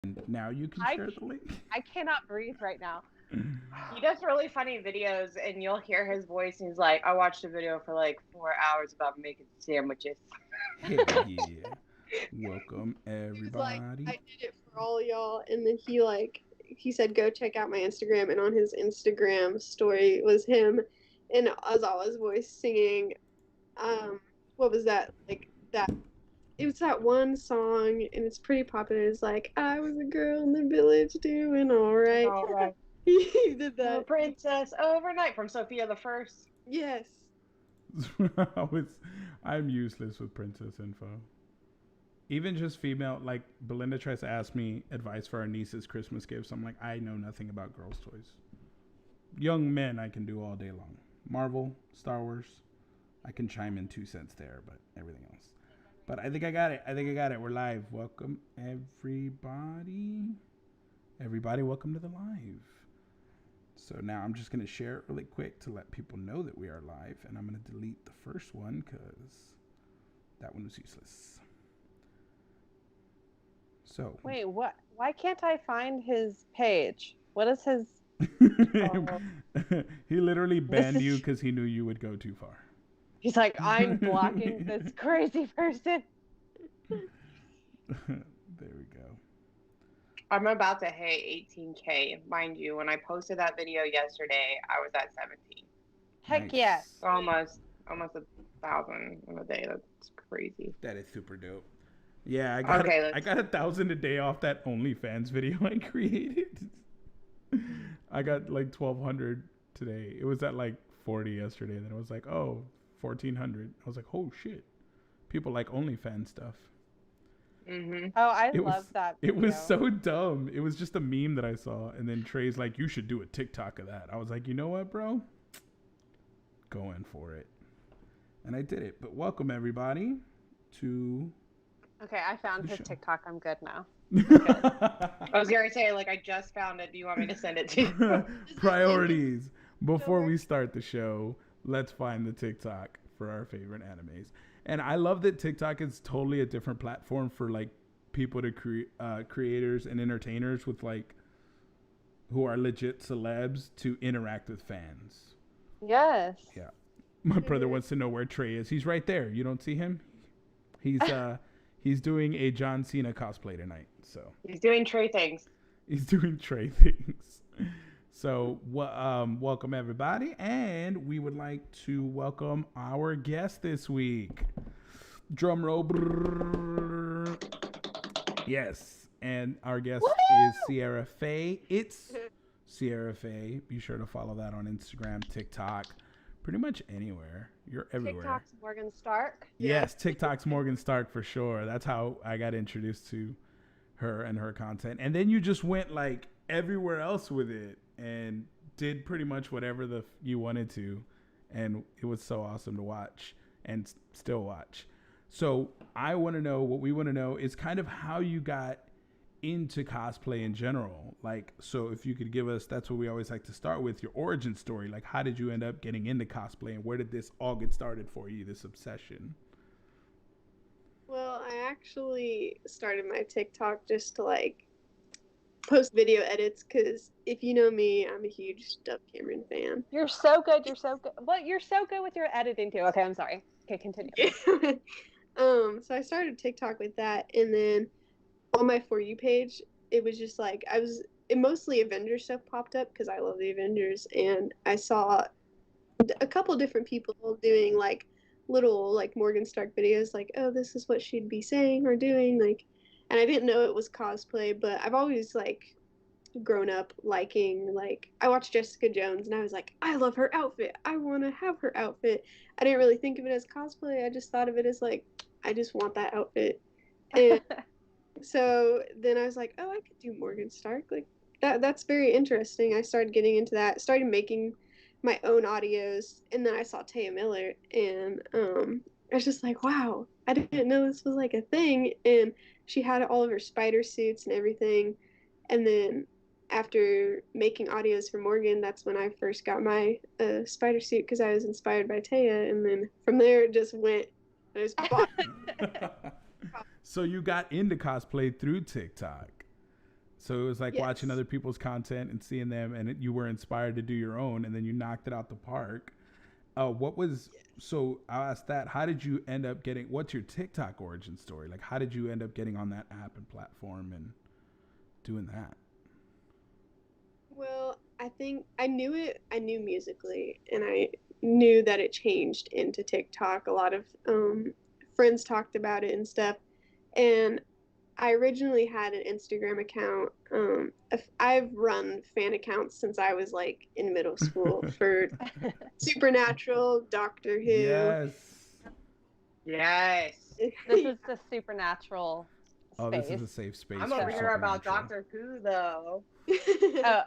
And now you can I share the link. I cannot breathe right now. He does really funny videos, and you'll hear his voice, and he's like, I watched a video for like 4 hours about making sandwiches. Hell yeah. Welcome, He was like, I everybody. did it for all y'all, and then he said, go check out my Instagram, and on his Instagram story was him and Azawa's voice singing, um, what was that? Like that. It was that one song, and it's pretty popular. It's like, I was a girl in the village doing all right. All right. He did A that. princess overnight from Sophia the First. Yes. I was, I'm useless with princess info. Even just female, like Belinda tries to ask me advice for our niece's Christmas gifts. I'm like, I know nothing about girls' toys. Young men, I can do all day long. Marvel, Star Wars, I can chime in 2 cents there, but everything else. But I think I got it. I think I got it. We're live. Welcome, everybody. Everybody, welcome to the live. So now I'm just going to share it really quick to let people know that we are live. And I'm going to delete the first one because that one was useless. So. Wait, what? Why can't I find his page? What is his? Oh. He literally banned This you is- because he knew you would go too far. He's like, I'm blocking this crazy person. There we go. I'm about to hit 18K. Mind you, when I posted that video yesterday, I was at 17. Heck Nice. yes. Almost 1,000 in a day. That's crazy. That is super dope. Yeah, I got Okay, I got 1,000 a day off that OnlyFans video I created. I got like 1,200 today. It was at like 40 yesterday. Then it was like, oh, 1,400. I was like, oh shit. People like OnlyFans stuff. Mm-hmm. Oh, I It love was that. it was video. so dumb. It was just a meme that I saw, and then Trey's like, "You should do a TikTok of that." I was like, "You know what, bro? Going for it," and I did it. But welcome everybody to. Okay, I found The his show. TikTok. I'm good now. I was going to say, like, I just found it. Do you want me to send it to you? Priorities. Before we start the show, let's find the TikTok for our favorite animes. And I love that TikTok is totally a different platform for like people to creators and entertainers with like who are legit celebs to interact with fans. Yes. Yeah. My brother wants to know where Trey is. He's right there. You don't see him? He's doing a John Cena cosplay tonight. So He's doing Trey things. he's doing Trey things. So, welcome everybody, and we would like to welcome our guest this week. Drum roll. Brrr. Yes, and our guest is Ciara Faye. It's Ciara Faye. Be sure to follow that on Instagram, TikTok, pretty much anywhere. You're everywhere. TikTok's Morgan Stark. Yes, TikTok's Morgan Stark for sure. That's how I got introduced to her and her content. And then you just went like everywhere else with it and did pretty much whatever you wanted to, and it was so awesome to watch and still watch. So I want to know, what we want to know is kind of how you got into cosplay in general. Like, so if you could give us, that's what we always like to start with, your origin story. Like, how did you end up getting into cosplay, and where did this all get started for you, this obsession? Well, I actually started my TikTok just to like post video edits because if you know me, I'm a huge Dove Cameron fan. You're so good. You're so good. Well, you're so good with your editing too. Okay, I'm sorry. Okay, continue. So I started TikTok with that, and then on my For You page, it was just like it mostly Avengers stuff popped up because I love the Avengers, and I saw a couple different people doing like little like Morgan Stark videos, like, oh, this is what she'd be saying or doing, like, and I didn't know it was cosplay, but I've always like grown up liking, like, I watched Jessica Jones and I was like, I love her outfit, I want to have her outfit. I didn't really think of it as cosplay, I just thought of it as like, I just want that outfit. And so then I was like, oh, I could do Morgan Stark, like that's very interesting. I started getting into that, started making my own audios, and then I saw Taya Miller, and I was just like, wow, I didn't know this was like a thing. And she had all of her spider suits and everything. And then after making audios for Morgan, that's when I first got my spider suit because I was inspired by Taya. And then from there, it just went. I just bought. So you got into cosplay through TikTok. So it was like Yes. watching other people's content and seeing them, and you were inspired to do your own, and then you knocked it out the park. So I'll ask that. How did you end up getting, what's your TikTok origin story? Like, how did you end up getting on that app and platform and doing that? Well, I think I knew it. I knew Musically, and I knew that it changed into TikTok. A lot of friends talked about it and stuff. And I originally had an Instagram account. I've run fan accounts since I was like in middle school for Supernatural, Doctor Who. Yes. Yes. This is the supernatural space. Oh, this is a safe space. I'm for over here about Supernatural. Doctor Who though. Oh.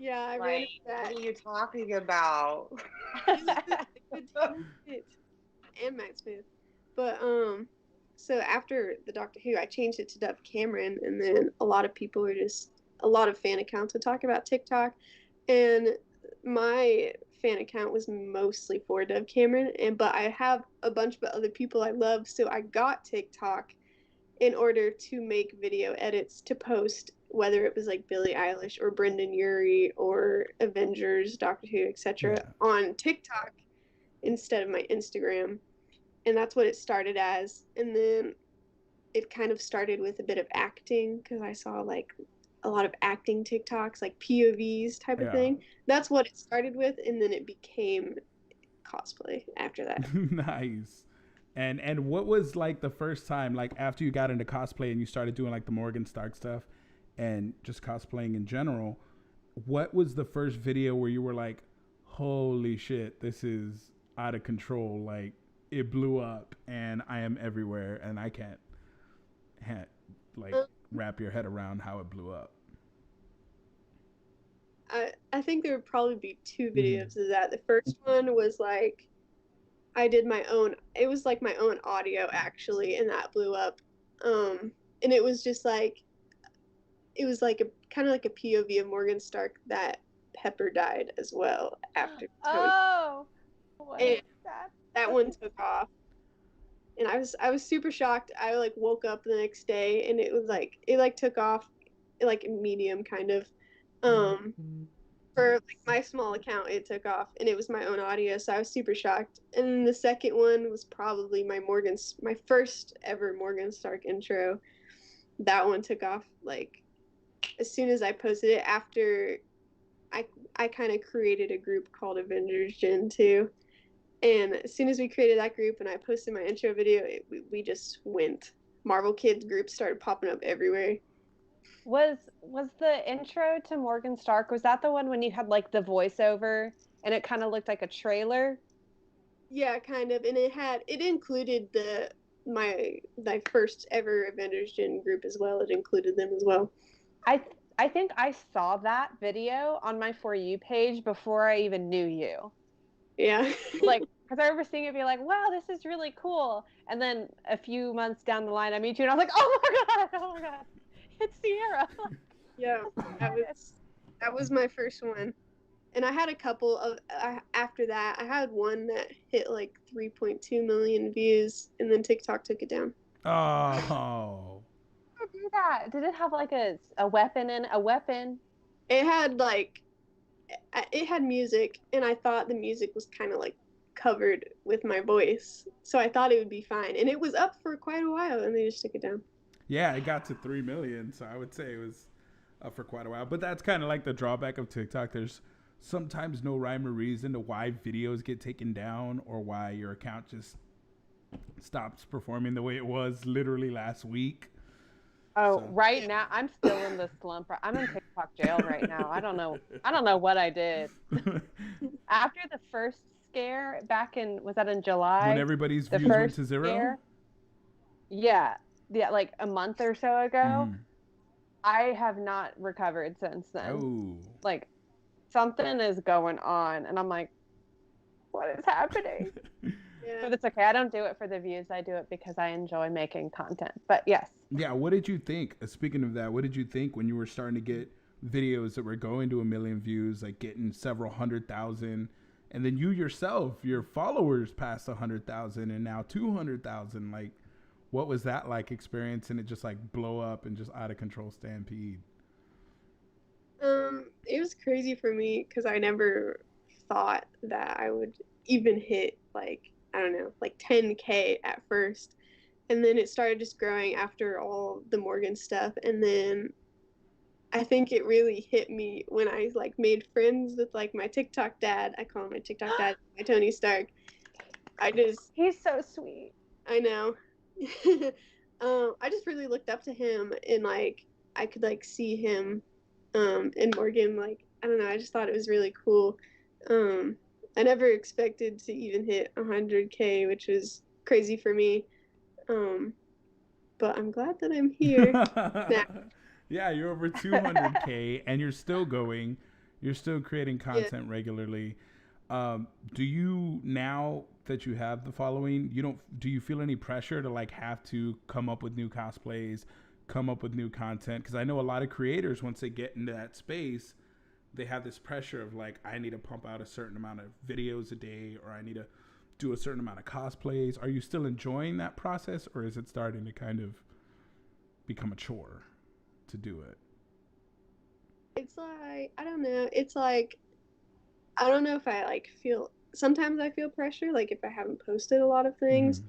Yeah, I ran Like, into that. what are you talking about? And Matt Smith. But so after the Doctor Who, I changed it to Dove Cameron, and then a lot of people were just a lot of fan accounts would talk about TikTok, and my fan account was mostly for Dove Cameron, but I have a bunch of other people I love, so I got TikTok in order to make video edits to post, whether it was like Billie Eilish or Brendan Urie or Avengers, Doctor Who, etc., Yeah. on TikTok instead of my Instagram. And that's what it started as. And then it kind of started with a bit of acting because I saw like a lot of acting TikToks, like POVs type of Yeah. thing. That's what it started with, and then it became cosplay after that. Nice. And what was like the first time, like after you got into cosplay and you started doing like the Morgan Stark stuff and just cosplaying in general, what was the first video where you were like, holy shit, this is out of control, like it blew up and I am everywhere and I can't like wrap your head around how it blew up? I think there would probably be two videos of that. The first one was like I did my own, it was like my own audio actually, and that blew up. And it was just like, it was like a kind of like a POV of Morgan Stark that Pepper died as well after Tony. Oh, what And is that? that one took off. And I was super shocked. I like woke up the next day and it was like, it like took off like medium kind of. For like my small account, it took off, and it was my own audio, so I was super shocked. And then the second one was probably my first ever Morgan Stark intro. That one took off like as soon as I posted it. After I kind of created a group called Avengers Gen 2, and as soon as we created that group and I posted my intro video, we just went. Marvel Kids groups started popping up everywhere. Was the intro to Morgan Stark, was that the one when you had like the voiceover and it kind of looked like a trailer? Yeah, kind of. And it included my first ever Avengers Gen group as well. It included them as well. I think I saw that video on my For You page before I even knew you. Yeah. Like, because I remember seeing it be like, wow, this is really cool. And then a few months down the line, I meet you and I was like, oh my God. It's Ciara. Yeah, that was my first one, and I had a couple of after that. I had one that hit like 3.2 million views, and then TikTok took it down. Oh. How did it do that? Did it have like a weapon in a weapon? It had it had music, and I thought the music was kind of like covered with my voice, so I thought it would be fine, and it was up for quite a while, and they just took it down. Yeah, it got to 3 million, so I would say it was up for quite a while. But that's kind of like the drawback of TikTok. There's sometimes no rhyme or reason to why videos get taken down or why your account just stops performing the way it was literally last week. Oh, So. right now I'm still in the slump. I'm in TikTok jail right now. I don't know what I did. After the first scare back was that in July? When everybody's views went to zero? Scare, yeah, like a month or so ago. I have not recovered since then. Oh. Like something is going on and I'm like, what is happening? Yeah. But it's okay. I don't do it for the views. I do it because I enjoy making content. But yes. Yeah, what did you think? Speaking of that, what did you think when you were starting to get videos that were going to 1 million views, like getting several 100,000, and then you yourself, your followers passed 100,000 and now 200,000? Like, what was that like experiencing it just like blow up and just out of control stampede? It was crazy for me because I never thought that I would even hit like, I don't know, like 10K at first. And then it started just growing after all the Morgan stuff. And then I think it really hit me when I like made friends with like my TikTok dad. I call him my TikTok dad, my Tony Stark. He's so sweet. I know. I just really looked up to him and like I could like see him and Morgan, like I don't know, I just thought it was really cool. I never expected to even hit 100K, which was crazy for me. But I'm glad that I'm here now. Yeah, you're over 200K and you're still going. You're still creating content regularly. Do you, now that you have the following, do you feel any pressure to like have to come up with new cosplays, come up with new content? Because I know a lot of creators, once they get into that space, they have this pressure of like, I need to pump out a certain amount of videos a day, or I need to do a certain amount of cosplays. Are you still enjoying that process, or is it starting to kind of become a chore to do it? It's like, I don't know. It's like, I don't know if I like feel, sometimes I feel pressure, like if I haven't posted a lot of things,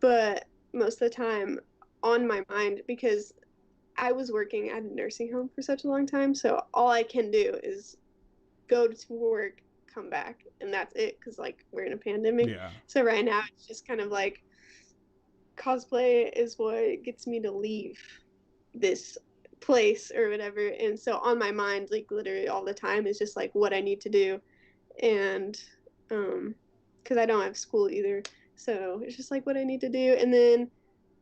but most of the time on my mind, because I was working at a nursing home for such a long time. So all I can do is go to work, come back, and that's it. Because like we're in a pandemic. Yeah. So right now it's just kind of like cosplay is what gets me to leave this place or whatever. And so on my mind, like literally all the time, is just like what I need to do. And because I don't have school either. So it's just like what I need to do. And then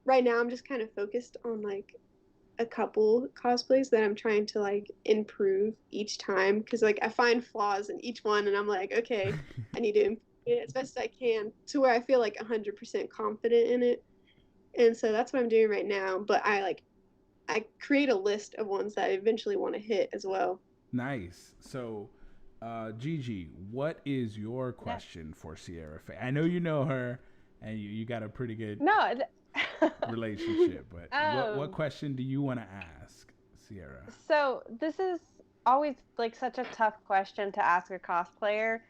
right now I'm just kind of focused on like a couple cosplays that I'm trying to like improve each time, because like I find flaws in each one and I'm like, okay, I need to improve it as best as I can to where I feel like 100% confident in it. And so that's what I'm doing right now, but I create a list of ones that I eventually want to hit as well. Nice. So Gigi, what is your question for Ciara Faye? I know you know her and you got a pretty good relationship, but what question do you want to ask Ciara? So this is always like such a tough question to ask a cosplayer,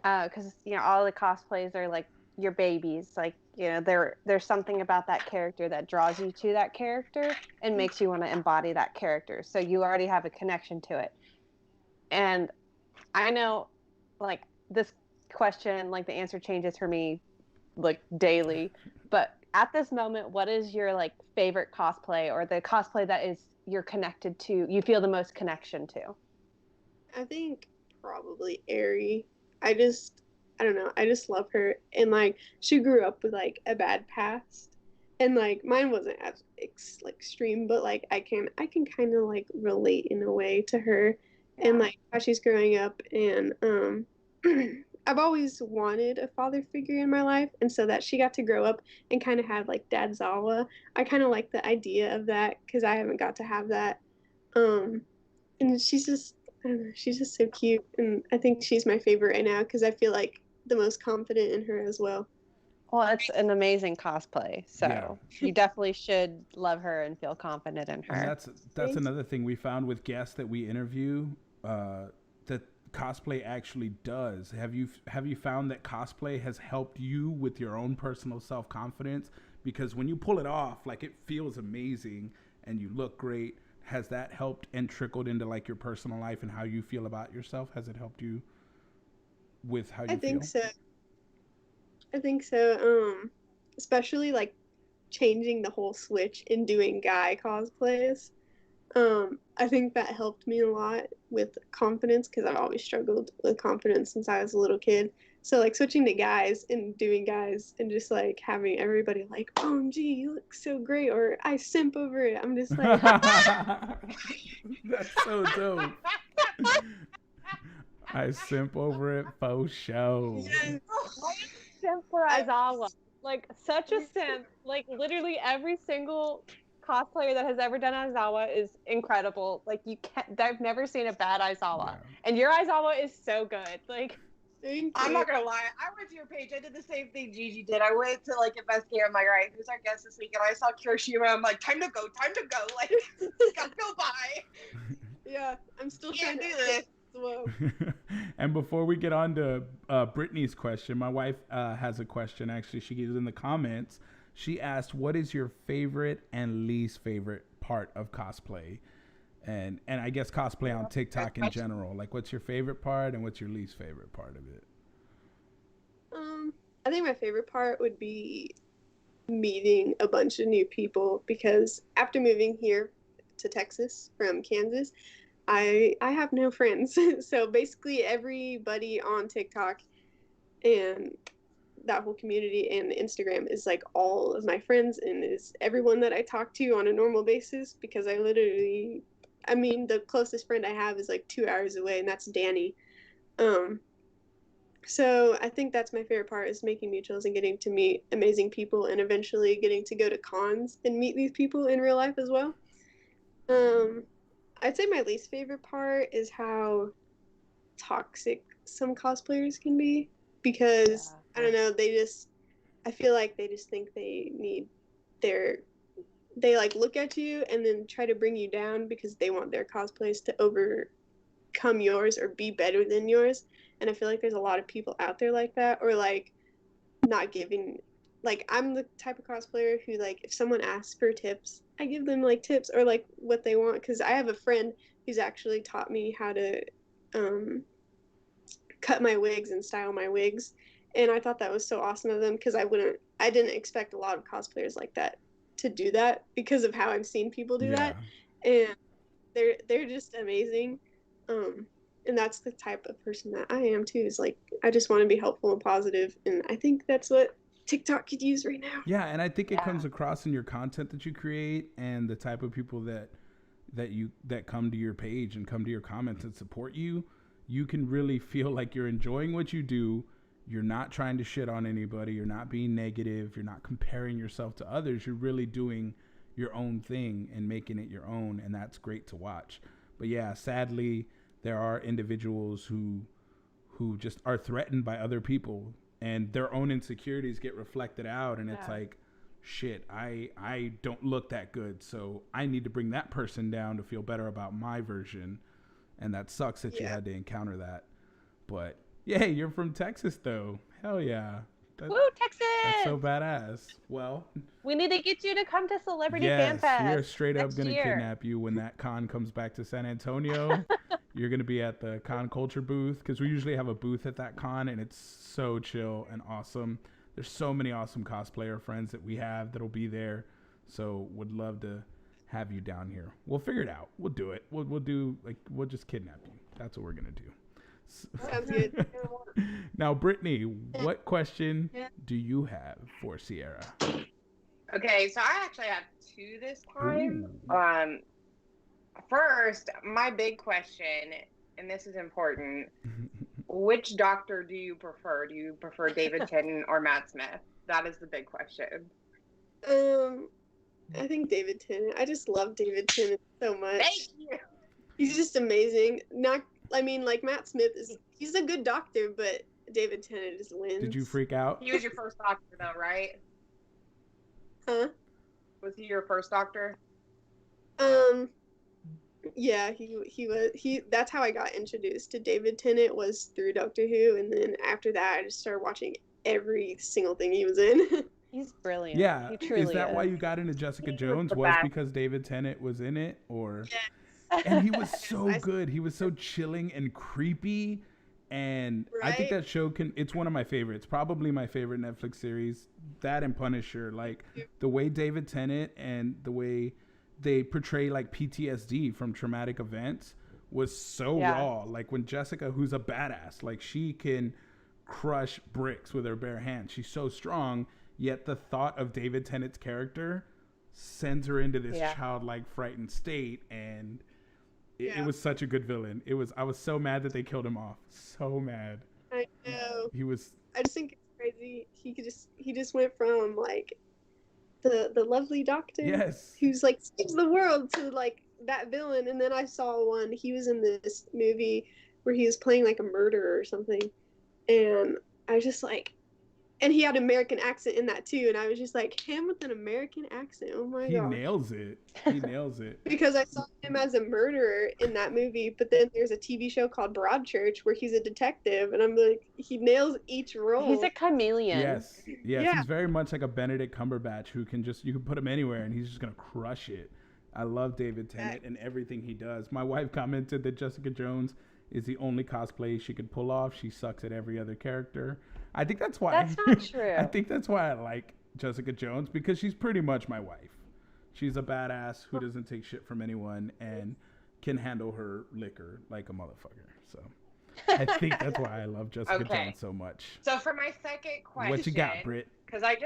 because you know all the cosplays are like your babies. Like you know there's something about that character that draws you to that character and makes you want to embody that character. So you already have a connection to it. And I know, like this question, like the answer changes for me like daily, but at this moment, what is your like favorite cosplay, or the cosplay that is you're connected to, you feel the most connection to? I think probably Aerie. I don't know. I just love her, and like she grew up with like a bad past, and like mine wasn't as like extreme, but like I can kind of like relate in a way to her, and like how she's growing up, and I've always wanted a father figure in my life, and so that she got to grow up and kind of have like Dad Zawa. I kind of like the idea of that because I haven't got to have that. And she's just, I don't know, she's just so cute, and I think she's my favorite right now because I feel like the most confident in her as well. Well, it's an amazing cosplay, so you definitely should love her and feel confident in her. And that's another thing we found with guests that we interview, that cosplay actually does. Have you found that cosplay has helped you with your own personal self-confidence? Because when you pull it off, like it feels amazing and you look great. Has that helped and trickled into like your personal life and how you feel about yourself? Has it helped you with how you feel? I think so. Especially like changing the whole switch and doing guy cosplays. I think that helped me a lot with confidence because I've always struggled with confidence since I was a little kid. So like switching to guys and doing guys and just like having everybody like, OMG, you look so great, or I simp over it. I'm just like that's so dope. I simp over it for show. Simp for Aizawa. Like such a simp. Like literally every single cosplayer that has ever done Aizawa is incredible. Like you can't, I've never seen a bad Aizawa. And your Aizawa is so good. Like Thank I'm you. not gonna lie. I went to your page. I did the same thing Gigi did. I went to like investigate. I'm like, all right, who's our guest this week? And I saw Kirishima. I'm like, time to go. Like, gotta go by. Yeah, I'm still Can't trying do to this. Whoa. And before we get on to Brittany's question, my wife has a question. Actually, she gave it in the comments. She asked, "What is your favorite and least favorite part of cosplay?" And I guess cosplay on TikTok in general. Like, what's your favorite part and what's your least favorite part of it? I think my favorite part would be meeting a bunch of new people, because after moving here to Texas from Kansas, I have no friends. So basically everybody on TikTok and that whole community and Instagram is like all of my friends, and is everyone that I talk to on a normal basis, because I mean, the closest friend I have is like 2 hours away, and that's Danny. So I think that's my favorite part, is making mutuals and getting to meet amazing people, and eventually getting to go to cons and meet these people in real life as well. I'd say my least favorite part is how toxic some cosplayers can be, because I don't know, I feel like they just think they like look at you and then try to bring you down because they want their cosplays to overcome yours or be better than yours. And I feel like there's a lot of people out there like that, or like not giving, like, I'm the type of cosplayer who, like, if someone asks for tips, I give them like tips or like what they want, because I have a friend who's actually taught me how to cut my wigs and style my wigs, and I thought that was so awesome of them, because I didn't expect a lot of cosplayers like that to do that, because of how I've seen people do that, and they're just amazing. And that's the type of person that I am too, is like, I just want to be helpful and positive, and I think that's what TikTok could use right now. Yeah, and I think it comes across in your content that you create, and the type of people that come to your page and come to your comments and support you. You can really feel like you're enjoying what you do. You're not trying to shit on anybody. You're not being negative. You're not comparing yourself to others. You're really doing your own thing and making it your own, and that's great to watch. But yeah, sadly, there are individuals who just are threatened by other people, and their own insecurities get reflected out, and it's like, shit, I don't look that good, so I need to bring that person down to feel better about my version. And that sucks that you had to encounter that. But yeah, you're from Texas though. Hell yeah. Woo, Texas! That's so badass. Well, we need to get you to come to Celebrity Fan yes, Fest. we are straight up going to year. kidnap you when that con comes back to San Antonio. You're going to be at the con culture booth, because we usually have a booth at that con, and it's so chill and awesome. There's so many awesome cosplayer friends that we have that'll be there. So would love to have you down here. We'll figure it out. We'll do it. We'll just kidnap you. That's what we're going to do. Sounds good. Now, Brittany, what question do you have for Ciara? Okay, so I actually have two this time. Ooh. First, my big question, and this is important, which doctor do you prefer? Do you prefer David Tennant or Matt Smith? That is the big question. I think David Tennant. I just love David Tennant so much. Thank you. He's just amazing. Like Matt Smith he's a good doctor, but David Tennant just wins. Did you freak out? He was your first doctor, though, right? Huh? Was he your first doctor? Yeah, he was. That's how I got introduced to David Tennant, was through Doctor Who, and then after that, I just started watching every single thing he was in. He's brilliant. Yeah, he truly is that why you got into Jessica Jones? Was because David Tennant was in it, or? Yes. And he was so good. He was so chilling and creepy, and I think that show it's one of my favorites. Probably my favorite Netflix series. That and Punisher. Like the way David Tennant and the way they portray like PTSD from traumatic events was so raw. Like when Jessica, who's a badass, like she can crush bricks with her bare hands. She's so strong. Yet the thought of David Tennant's character sends her into this childlike, frightened state, and it was such a good villain. I was so mad that they killed him off. So mad. I know. I just think it's crazy. He just went from like the lovely doctor, who's like saves the world, to like that villain. And then I saw he was in this movie where he was playing like a murderer or something, and I was just like, and he had an American accent in that too, and I was just like, him with an American accent, oh my He gosh. nails it. He nails it. Because I saw him as a murderer in that movie, but then there's a TV show called Broadchurch where he's a detective, and I'm like, he nails each role. He's a chameleon. Yes. Yeah. He's very much like a Benedict Cumberbatch who can just, you can put him anywhere and he's just gonna crush it. I love David Tennant and everything he does. My wife commented that Jessica Jones is the only cosplay she could pull off. She sucks at every other character. I think that's why. That's not true. I think that's why I like Jessica Jones, because she's pretty much my wife. She's a badass who doesn't take shit from anyone and can handle her liquor like a motherfucker. So I think that's why I love Jessica Jones so much. So for my second question, What you got, Britt? Because I had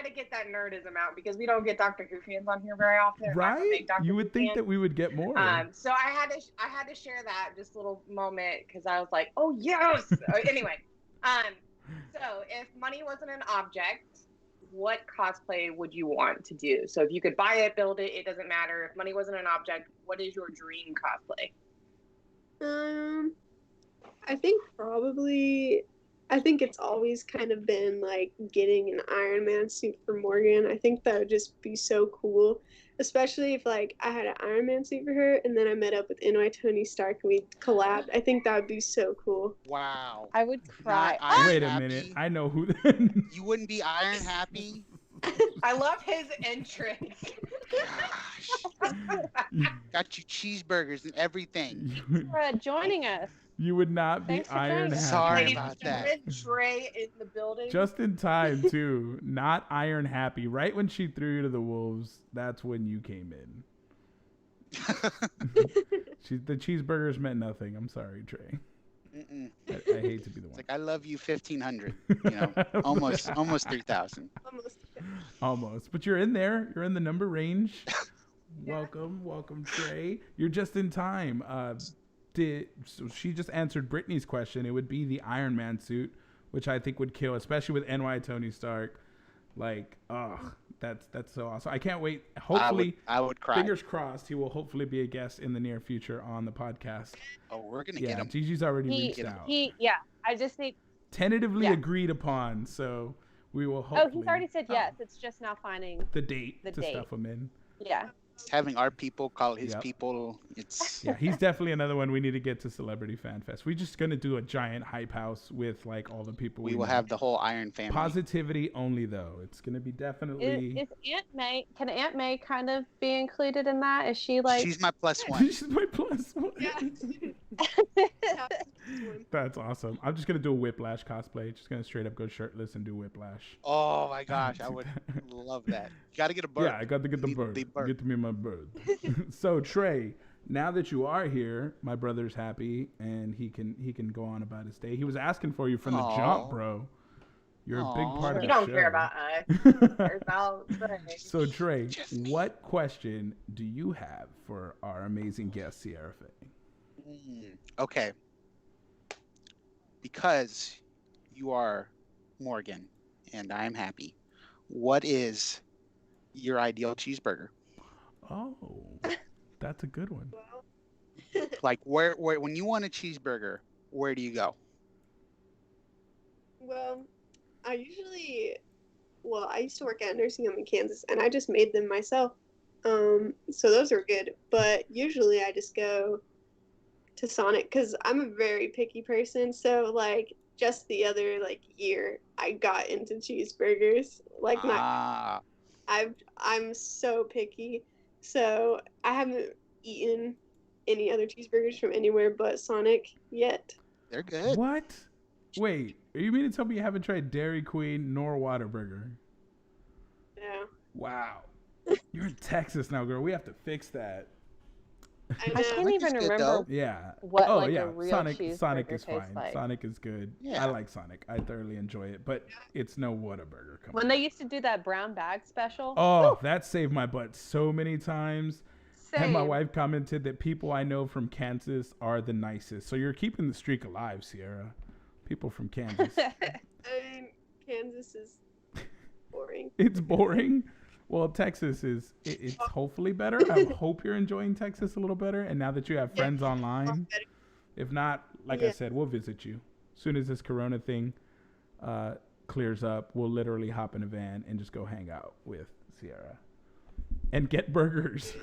to get that nerdism out because we don't get Doctor Who fans on here very often. I'm a big Right? Doctor You Who would think fan. that we would get more. So I had to share that just little moment because I was like, oh yes. Anyway, so if money wasn't an object, what cosplay would you want to do? So if you could buy it, build it, it doesn't matter. If money wasn't an object, what is your dream cosplay? I think it's always kind of been like getting an Iron Man suit for Morgan. I think that would just be so cool, especially if like I had an Iron Man suit for her and then I met up with NY Tony Stark and we collabed. I think that would be so cool. Wow. I would cry. Not Iron Wait a Happy? minute. I know who. You wouldn't be Iron Happy? I love his entrance. Gosh. Got you cheeseburgers and everything. For joining us. You would not be Thanks for Iron joining Happy. us. Sorry Ladies about and that. gentlemen, Trey in the building. Just in time too. Not Iron Happy. Right when she threw you to the wolves, that's when you came in. The cheeseburgers meant nothing. I'm sorry, Trey. Mm-mm. I hate to be the one. It's like I love you 1,500. You know, almost 3,000. Almost. But you're in there. You're in the number range. Welcome, Trey. You're just in time. So she just answered Brittany's question. It would be the Iron Man suit, which I think would kill, especially with NY Tony Stark. Like, that's so awesome. I can't wait. Hopefully, I would cry. fingers crossed, he will hopefully be a guest in the near future on the podcast. Oh, we're gonna get him. Gigi's already reached out. I just need. Tentatively agreed upon, so we will hopefully. Oh, he's already said yes. It's just now finding the date the to date. stuff him in. Yeah. Having our people call his Yep. people. It's Yeah, he's definitely another one we need to get to Celebrity Fan Fest. We're just gonna do a giant hype house with like all the people. we will know. have the whole Iron family. Positivity only, though. It's gonna be definitely. Is Aunt May? Can Aunt May kind of be included in that? Is she like? She's my plus one. She's my plus one. Yeah. That's awesome. I'm just gonna do a Whiplash cosplay. Just gonna straight up go shirtless and do Whiplash. Oh my gosh, I would love that. You got to get a bird. Yeah, I got to get the Need bird. the bird. Get to me my bird. So Trey, now that you are here, my brother's happy and he can go on about his day. He was asking for you from the jump, Aw. bro. You're a big Aw. part of You the don't show. care about us. Cares about Trey. So Trey, Just me. what question do you have for our amazing guest, Ciara Faye? Okay. Because you are Morgan and I'm happy. What is your ideal cheeseburger? Oh, that's a good one. Like where when you want a cheeseburger, where do you go? Well, I used to work at a nursing home in Kansas, and I just made them myself. So those are good. But usually I just go to Sonic because I'm a very picky person. So like just the other like year, I got into cheeseburgers. Like I'm so picky. So I haven't eaten any other cheeseburgers from anywhere but Sonic yet. They're good. What? Wait, are you mean to tell me you haven't tried Dairy Queen nor Whataburger? Yeah. Wow. You're in Texas now, girl. We have to fix that. I I know. can't Sonic is even good, remember though. Yeah. what Oh like yeah, a real Sonic cheeseburger is tastes fine. like. Sonic is good. Yeah. I like Sonic. I thoroughly enjoy it, but it's no Whataburger. Come When on. they used to do that brown bag special. Oh, that saved my butt so many times. Same. And my wife commented that people I know from Kansas are the nicest. So you're keeping the streak alive, Ciara. People from Kansas. I mean, Kansas is boring. It's boring. Well, Texas it's hopefully better. I hope you're enjoying Texas a little better. And now that you have friends online, if not, like I Yeah. said, we'll visit you. As soon as this Corona thing clears up, we'll literally hop in a van and just go hang out with Ciara and get burgers.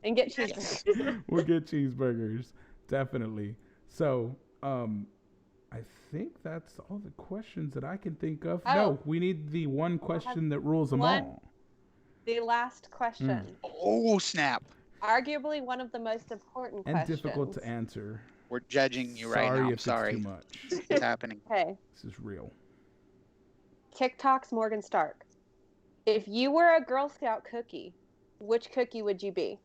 And get cheeseburgers. We'll get cheeseburgers, definitely. So, I think that's all the questions that I can think of. Oh. No, we need the one question that rules them all. The last question. Oh, snap. Arguably one of the most important And questions. difficult to answer. We're judging you right Sorry now. I'm if sorry. it's too much. It's happening. Okay. This is real. TikTok's Morgan Stark. If you were a Girl Scout cookie, which cookie would you be?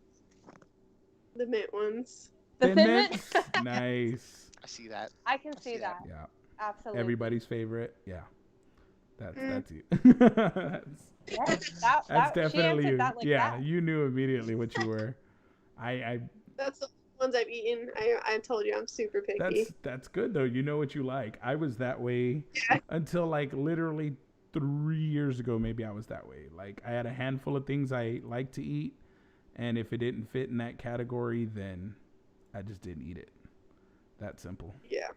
The mint ones. The Thin Mint? Nice. I see that. I can see that. Yeah. Absolutely. Everybody's favorite. Yeah. That's you. Yeah, That's she definitely answered you. that like Yeah, that. you knew immediately what you were. I That's the ones I've eaten. I told you I'm super picky. that's good though. You know what you like. I was that way until like literally 3 years ago. Maybe I was that way. Like I had a handful of things I like to eat, and if it didn't fit in that category, then I just didn't eat it. That simple. Yeah.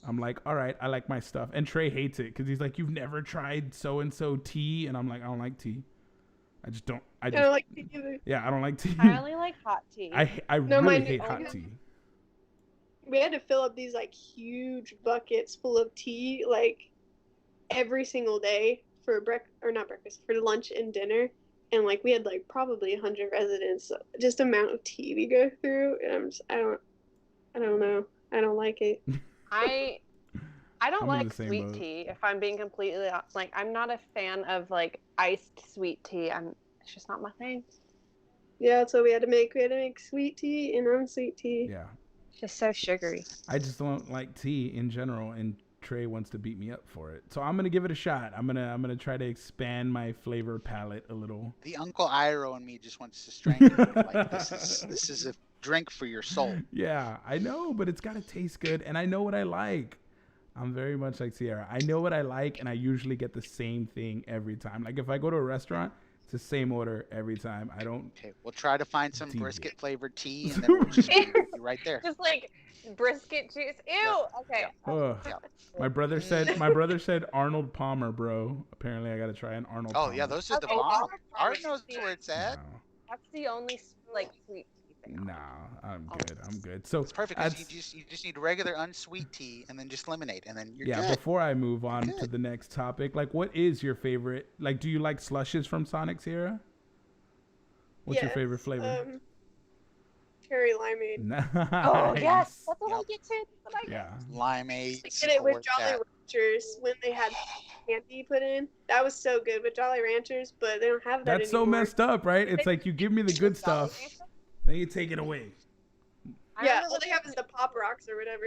I'm like, all right, I like my stuff. And Trey hates it because he's like, you've never tried so-and-so tea? And I'm like, I don't like tea. I don't like tea either. Yeah, I don't like tea. I only like hot tea. I No, really mine- hate hot tea. We had to fill up these like huge buckets full of tea like every single day for not breakfast, for lunch and dinner. And like we had like probably 100 residents. So just amount of tea we go through. And I don't know. I don't like it. I don't I'm in like the same sweet boat. tea. If I'm being completely like, I'm not a fan of like iced sweet tea. It's just not my thing. Yeah, that's what we had to make. We had to make sweet tea and unsweet tea. Yeah. It's just so sugary. I just don't like tea in general, and Trey wants to beat me up for it. So I'm gonna give it a shot. I'm gonna try to expand my flavor palette a little. The Uncle Iro in me just wants to strangle you. Like this is a drink for your soul. Yeah, I know, but it's gotta taste good, and I know what I like. I'm very much like Ciara. I know what I like, and I usually get the same thing every time. Like if I go to a restaurant, it's the same order every time. I don't. Okay, we'll try to find some Tea. brisket flavored tea, and then we'll just be right there. Just like brisket juice. Ew. Okay. Ugh. Yeah. My brother said Arnold Palmer, bro. Apparently, I gotta try an Arnold. Oh Palmer. yeah, those are the Okay, bomb. Arnold Art Palmer's knows the- where it's at. That's the only like sweet tea thing. Nah, I'm good. I'm good. So It's perfect because that's- you just need regular unsweet tea and then just lemonade and then you're yeah. good. Before I move on to Good. the next topic, like, what is your favorite? Like, do you like slushes from Sonic, Sierra? What's your favorite flavor? Cherry limeade. Nice. Oh yes, that's what I Yep. get too. That's what I get. Yeah. Limeade. I did it with support Jolly that. Ranchers when they had candy put in. That was so good with Jolly Ranchers, but they don't have that That's so anymore. messed up, right? It's like you give me the good stuff, then you take it away. I Yeah, remember all they have is the Pop Rocks or whatever.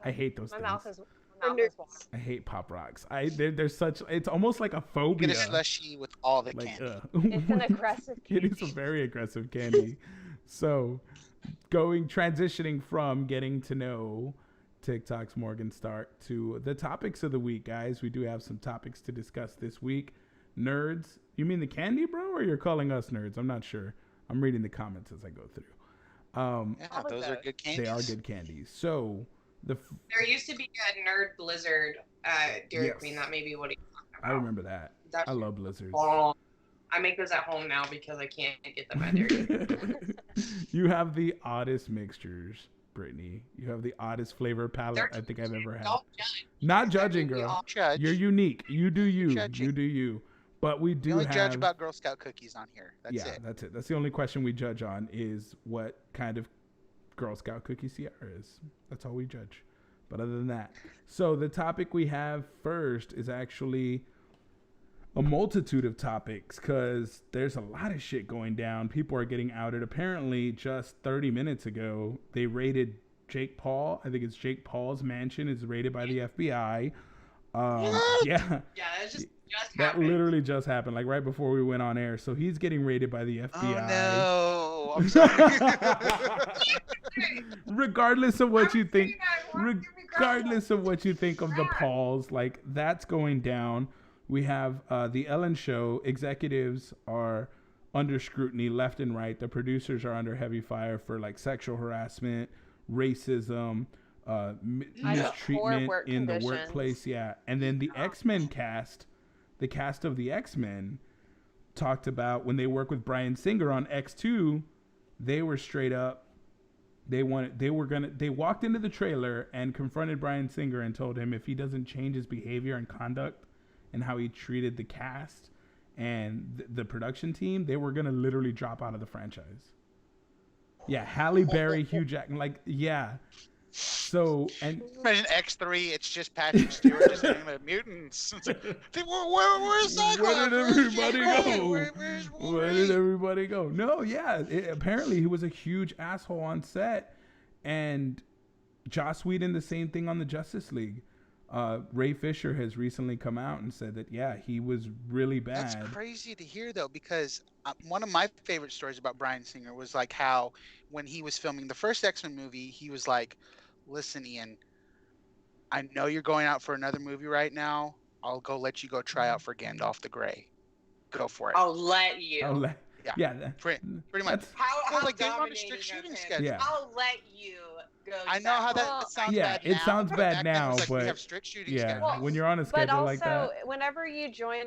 I hate those my things. mouth is Under- watering. I hate Pop Rocks. They're such. It's almost like a phobia. Get a slushy with all the Like, candy. It's an aggressive It candy. is a very aggressive candy. So, transitioning from getting to know TikTok's Morgan Stark to the topics of the week, guys. We do have some topics to discuss this week. Nerds, you mean the candy, bro, or you're calling us nerds? I'm not sure. I'm reading the comments as I go through. Yeah, Probably those are both. good candies. They are good candies. So, There used to be a Nerd Blizzard Dairy Yes. Queen. That may be what he's talking about. I remember that. That's I love Blizzards. long. I make those at home now because I can't get them at Dairy Queen. You have the oddest mixtures, Brittany. You have the oddest flavor palette I think I've ever had. Don't judge. Not judging, We girl. all Judge. You're unique. You do you. Judging. You do you. But we We do only have. judge about Girl Scout cookies on here. That's yeah, it. that's it. That's the only question we judge on is what kind of Girl Scout cookie Ciara is. That's all we judge. But other than that, so the topic we have first is actually a multitude of topics because there's a lot of shit going down. People are getting outed. Apparently, just 30 minutes ago, they raided Jake Paul. I think it's Jake Paul's mansion is raided by the FBI. Yeah, Yeah, that's just that happened. literally just happened, like right before we went on air. So he's getting raided by the FBI. Oh no! I'm sorry. Regardless of what you think, Why would you be regardless of what you think of the Pauls, like that's going down. We have the Ellen Show. Executives are under scrutiny left and right. The producers are under heavy fire for like sexual harassment, racism, mistreatment work in the conditions. workplace. Yeah, and then the X-Men cast, the cast of the X-Men, talked about when they work with Bryan Singer on X2, they were straight up. They walked into the trailer and confronted Bryan Singer and told him if he doesn't change his behavior and conduct and how he treated the cast and the production team, they were gonna literally drop out of the franchise. Yeah, Halle Berry, Hugh Jackman, like, yeah. So, and imagine X3, it's just Patrick Stewart just saying the mutants. It's like, where's Cyclops? where did everybody go? Where's Where did everybody go? No, yeah. Apparently, he was a huge asshole on set, and Joss Whedon the same thing on the Justice League. Ray Fisher has recently come out and said that he was really bad. That's crazy to hear though, because one of my favorite stories about Bryan Singer was like how when he was filming the first X-Men movie, he was like, "Listen, Ian, I know you're going out for another movie right now. I'll let you go try out for Gandalf the Grey. Go for it." I'll let you. Pretty much. How like they were on a dominating strict of shooting him. schedule. Yeah. I'll let you go. I know how that sounds bad now. it sounds but bad back then it now, was like, we but have strict shooting yeah, schedules. when you're on a But schedule also, like that, whenever you join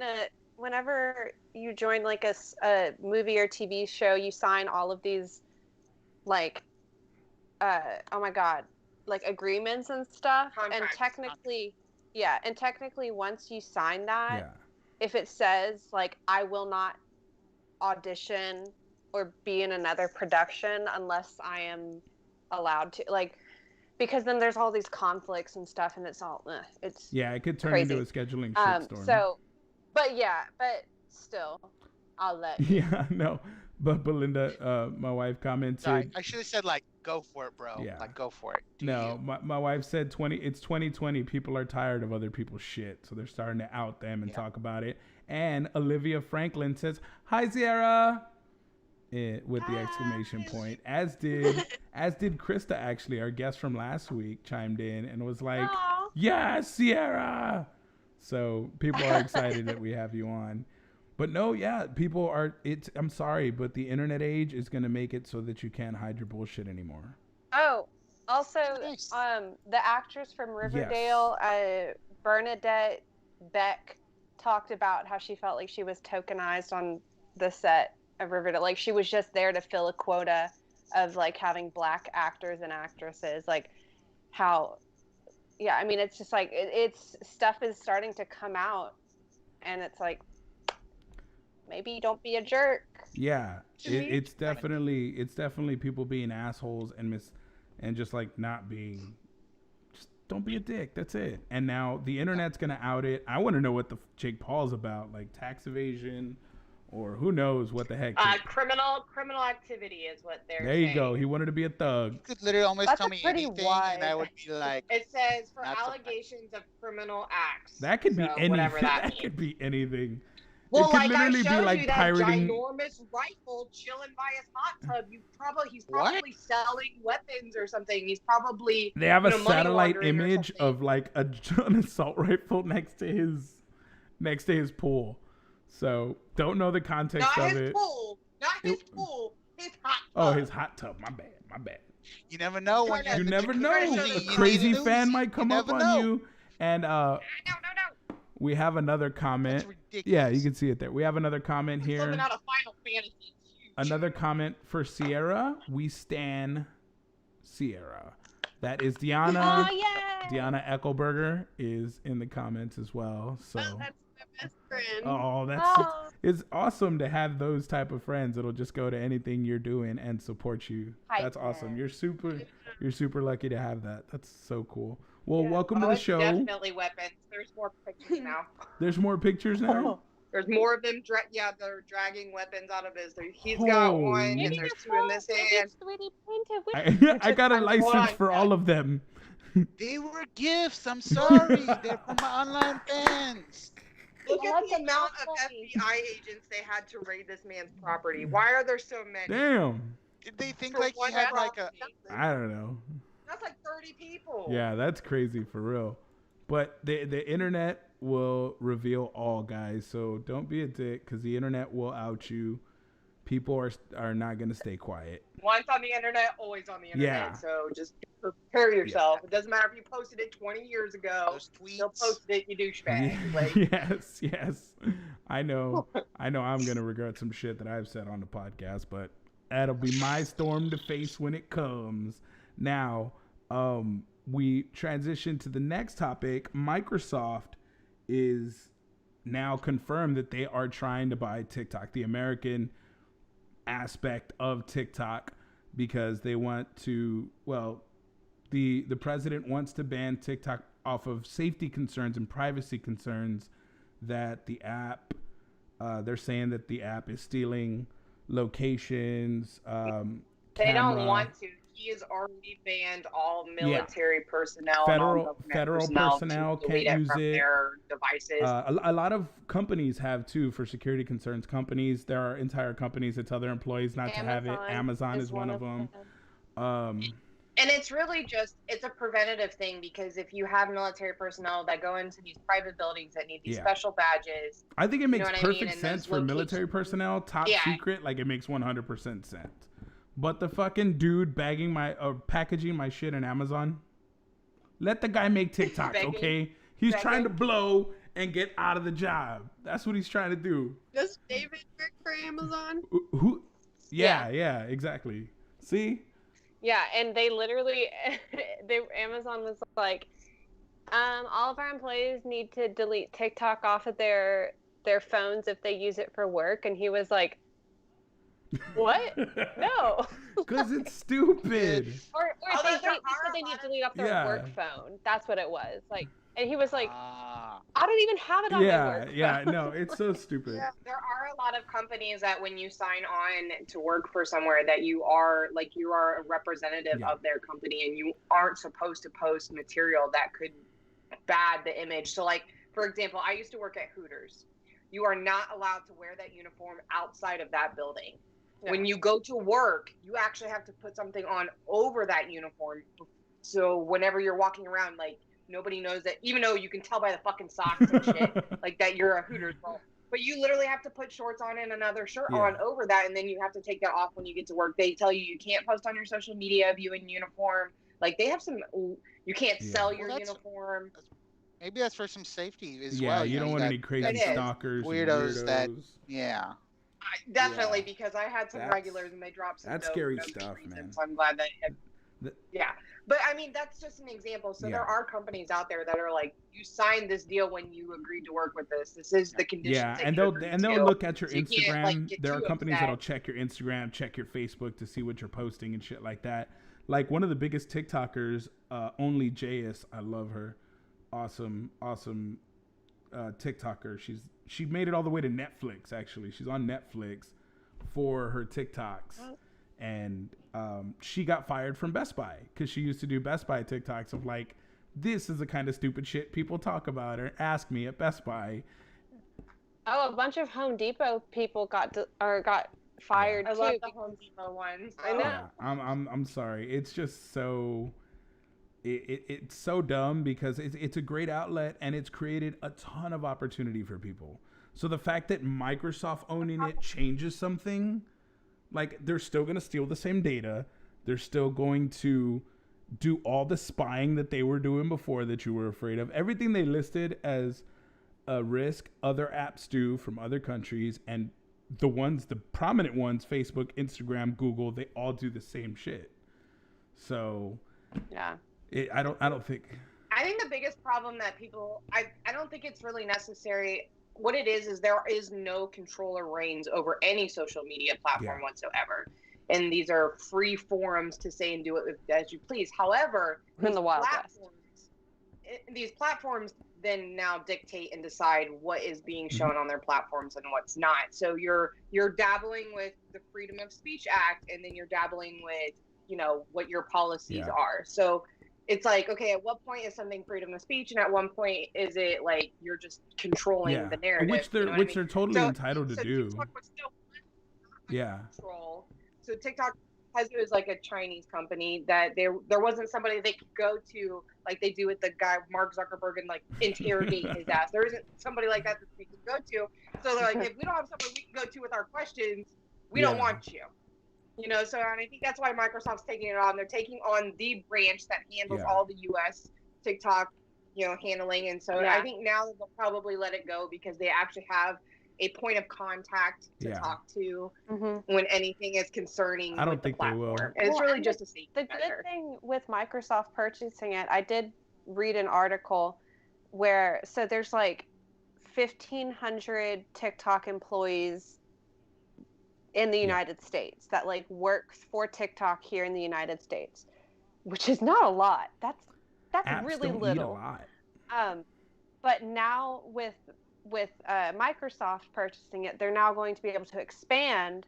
like a movie or TV show, you sign all of these, like, oh my god, like agreements and stuff. Contracts. And technically, once you sign that, yeah, if it says like I will not audition or be in another production unless I am allowed to, like, because then there's all these conflicts and stuff, and it's all it's it could turn crazy. into a scheduling shitstorm. So, but still, I'll let you. Yeah, no. But Belinda, my wife commented. Sorry, I should have said like, "Go for it, bro." Yeah. Like, go for it. My wife said it's 2020. People are tired of other people's shit, so they're starting to out them and talk about it. And Olivia Franklin says, "Hi, Ciara," with the exclamation point. As did Krista, actually, our guest from last week, chimed in and was like, Aw. "Yes, Ciara." So people are excited that we have you on. But no, people are. I'm sorry, but the internet age is going to make it so that you can't hide your bullshit anymore. Oh, also, Nice. the actress from Riverdale, Bernadette Beck, talked about how she felt like she was tokenized on the set of Riverdale. Like, she was just there to fill a quota of like having black actors and actresses. Like, how, yeah, I mean, it's just like it's stuff is starting to come out, and it's like, maybe don't be a jerk. Yeah, it's definitely people being assholes and just like not being. Just don't be a dick. That's it. And now the internet's gonna out it. I want to know what the Jake Paul's about, like tax evasion, or who knows what the heck. Criminal activity is what they're There you saying. go. He wanted to be a thug. You could literally almost That's tell a me pretty anything, wide- and I would be like, It says for Not so- allegations of criminal acts. That could be So anything. whatever that That means. could be anything. Well, it could like literally I showed be like you that pirating. ginormous rifle chilling by his hot tub. He's probably What? selling weapons or something. He's probably They have a money satellite laundering or image something. of like an assault rifle next to his pool. So don't know the context not of his it. pool, not his pool, his hot tub. Oh, his hot tub. My bad. you never know when you're You in the never thick of know. it. You A need crazy to fan lose. might come up never on know. you. And No. we have another comment. That's ridiculous. Yeah, you can see it there. We have another comment He's here. living out a Final Fantasy. It's huge. Another comment for Ciara. We stan Ciara. That is Deanna. Oh yeah. Deanna Eckelberger is in the comments as well. So, Oh, that's my best friend. oh, Oh. it's awesome to have those type of friends that'll just go to anything you're doing and support you. Hi, That's awesome. Jen. You're super lucky to have that. That's so cool. Well, welcome to Oh, the it's show. definitely weapons. There's more pictures now. There's more pictures now. There's more of them. They're dragging weapons out of his. He's got one, Holy- and there's two in this hand. I got a license on, for guys. all of them. They were gifts. I'm sorry. They're from my online fans. Look at That's the amount of funny. FBI agents they had to raid this man's property. Why are there so many? Damn. Did they think For like one he had like a? property. I don't know. That's like 30 people. Yeah, that's crazy for real. But the internet will reveal all, guys. So don't be a dick, because the internet will out you. people are not gonna stay quiet. Once on the internet, always on the internet. Yeah. So just prepare yourself. It doesn't matter if you posted it 20 years ago. Those Still tweets. posted it, you douchebag. Like, Yes. I know I'm gonna regret some shit that I've said on the podcast, but that'll be my storm to face when it comes. Now, we transition to the next topic. Microsoft is now confirmed that they are trying to buy TikTok, the American aspect of TikTok, because they want to, well, the president wants to ban TikTok off of safety concerns and privacy concerns that the app, they're saying that the app is stealing locations, they don't camera. want to. He has already banned all military personnel, Federal and all personnel to can't delete it use from it. their devices. A lot of companies have too, for security concerns. Companies, there are entire companies that tell their employees not to have it. Amazon is one of them. And it's really just, it's a preventative thing, because if you have military personnel that go into these private buildings that need these special badges. I think it makes what I perfect mean? sense for military personnel, top secret, like it makes 100% sense. But the fucking dude packaging my shit in Amazon, let the guy make TikToks, okay? He's trying to blow and get out of the job. That's what he's trying to do. Does David work for Amazon? Who? Yeah, exactly. See? Yeah, and they literally, Amazon was like, all of our employees need to delete TikTok off of their phones if they use it for work, and he was like, what? No. Because it's stupid. Or they said they need to delete off their work phone. That's what it was. Like, and he was like, I don't even have it on my work phone. Yeah, no, it's so stupid. There are a lot of companies that when you sign on to work for somewhere that you are a representative of their company, and you aren't supposed to post material that could bad the image. So like, for example, I used to work at Hooters. You are not allowed to wear that uniform outside of that building. No. When you go to work, you actually have to put something on over that uniform. So whenever you're walking around, like, nobody knows that, even though you can tell by the fucking socks and shit, like that you're a Hooters girl. But you literally have to put shorts on and another shirt on over that, and then you have to take that off when you get to work. They tell you can't post on your social media of you in uniform. Like, they have some, you can't sell your uniform. Maybe that's for some safety as well. Yeah, you don't want any crazy stalkers, weirdos that. Yeah. Definitely, because I had some regulars and they dropped some. That's scary stuff, man. So I'm glad that. But I mean, that's just an example. So there are companies out there that are like, you signed this deal when you agreed to work with this. This is the conditions. Yeah, and they'll look at your Instagram. There are companies that'll check your Instagram, check your Facebook to see what you're posting and shit like that. Like one of the biggest TikTokers, Only JS, I love her. Awesome TikToker. She made it all the way to Netflix. Actually, she's on Netflix for her TikToks, and she got fired from Best Buy because she used to do Best Buy TikToks of like, this is the kind of stupid shit people talk about or ask me at Best Buy. Oh, a bunch of Home Depot people got fired too. I love the Home Depot ones. I know. Yeah, I'm sorry. It's just so. It's so dumb because it's a great outlet and it's created a ton of opportunity for people. So the fact that Microsoft owning it changes something, like they're still going to steal the same data. They're still going to do all the spying that they were doing before that you were afraid of. Everything they listed as a risk, other apps do from other countries, and the prominent ones, Facebook, Instagram, Google, they all do the same shit. So yeah. I don't think. I think the biggest problem that people, I don't think it's really necessary. What it is there is no controller reigns over any social media platform whatsoever. And these are free forums to say and do it as you please. However, in the Wild West, these platforms then now dictate and decide what is being shown on their platforms and what's not. So you're dabbling with the Freedom of Speech Act, and then you're dabbling with, what your policies are. So it's like, okay, at what point is something freedom of speech, and at one point is it like you're just controlling the narrative, which they're totally entitled to do. TikTok control. So TikTok has it was like a Chinese company that there wasn't somebody they could go to like they do with the guy Mark Zuckerberg and like interrogate his ass. There isn't somebody like that they could go to. So they're like, if we don't have somebody we can go to with our questions, We don't Yeah. want you. You know, so and I think that's why Microsoft's taking it on. They're taking on the branch that handles Yeah. all the US TikTok, you know, handling. And so Yeah. I think now that they'll probably let it go because they actually have a point of contact to Yeah. talk to Mm-hmm. when anything is concerning I don't with think the they will. platform. And it's Well, really and just a safety The measure. good thing with Microsoft purchasing it, I did read an article where so there's like 1,500 TikTok employees in the Yeah. United States that like works for TikTok here in the United States, which is not a lot. That's Apps really don't little. Eat a lot. But now with Microsoft purchasing it, they're now going to be able to expand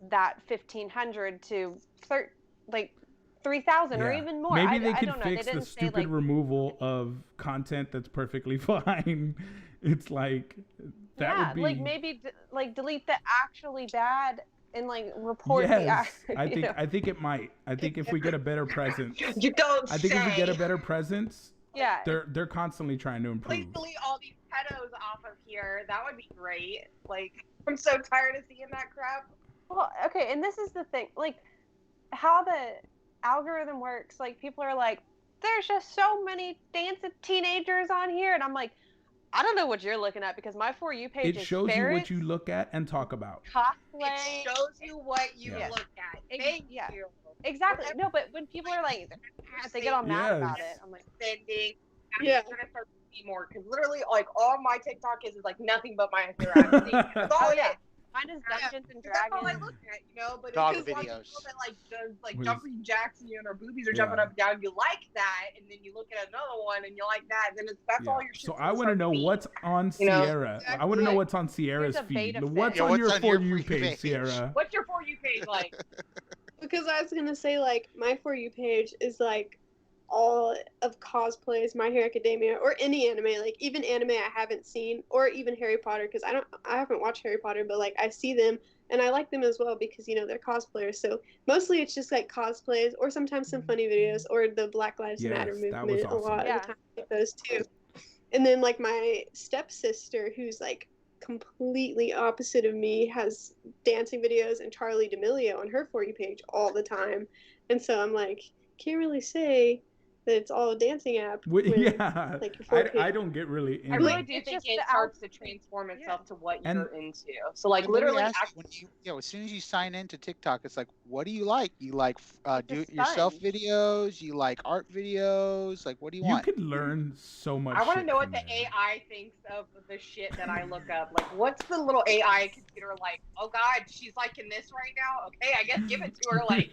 that 1,500 to 3,000 or Yeah. even more. Maybe they I could don't know. They fix the didn't say stupid like removal of content that's perfectly fine. It's like that yeah, would be like maybe like delete the actually bad and like report the yes. I you think know. I think it might. I think if we get a better presence, You don't I think if we get a say. better presence, Yeah, they're constantly trying to improve. Please delete all these pedos off of here. That would be great. Like, I'm so tired of seeing that crap. well, okay, and this is the thing, like how the algorithm works. Like people are like, there's just so many dancing teenagers on here, and I'm like, I don't know what you're looking at because my For You page It is shows you ferrets, what you look at and talk about. cosplay. It shows you what you Yeah. look at. Ex- Thank yeah. you. Exactly. No, but when people are like, they get all mad about Yes. it. I'm like, Sending. I'm Yeah. gonna start to see more because literally, like, all my TikTok is like nothing but my Hero Academia. That's all oh it yeah, is. mine is Dungeons and That's all I Dragons. look at, you know. But Dog it's just like videos. people that like does like What is- jumping jacks, you know, or boobies are Yeah. jumping up and down. You like that, and then you look at another one and you like that, and then that's Yeah. all your shit. So I want to know what's on You know, Sierra. I want to know exactly. what's on Sierra's Here's a feed. beta What's fit. on Yeah, your what's on For your You For You page, page? Sierra? What's your For You page like? Because I was gonna say like my For You page is like all of cosplays, My Hero Academia, or any anime, like even anime I haven't seen, or even Harry Potter, because I haven't watched Harry Potter, but like I see them and I like them as well because you know they're cosplayers. So mostly it's just like cosplays, or sometimes some funny videos, or the Black Lives Yes, Matter that movement. was A awesome. lot Yeah. of the time, like those two. And then like my stepsister, who's like completely opposite of me, has dancing videos and Charlie D'Amelio on her For You page all the time. And so I'm like, can't really say that it's all a dancing app. when, Yeah, like, your For You I page. don't get really I into really it. do It's think just it the starts to transform itself to what And- you're into. So like But let me literally, ask you, when you know, as soon as you sign into TikTok, it's like, what do you like? You like It's do a it yourself sponge. videos? You like art videos? Like, what do you You want? could learn so much. I want to shit know what from the there. AI thinks of the shit that I look up. Like, what's the little AI computer like? Oh God, she's liking this right now. Okay, I guess give it to her. Like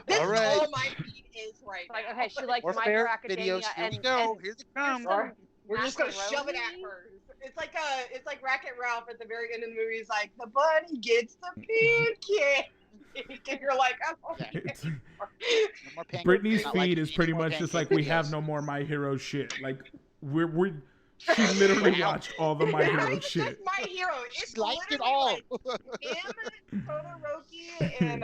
this All is right. all my feed is right Like, now. okay, she likes More My fair Hero Academia videos. Here we and go. Here they come. Or we're just gonna shove it at macaroni? her. It's like Wreck-It Ralph at the very end of the movie. He's like, the bunny gets the pancake, and you're like, oh, Yeah. It's- No more pancakes. Brittany's Not feed like is any pretty more much just pancake like we have videos. no more My Hero shit. Like we she literally Wow. watched all the My It's not Hero even shit. just My Hero. She It's liked it literally all. like him, Todoroki, and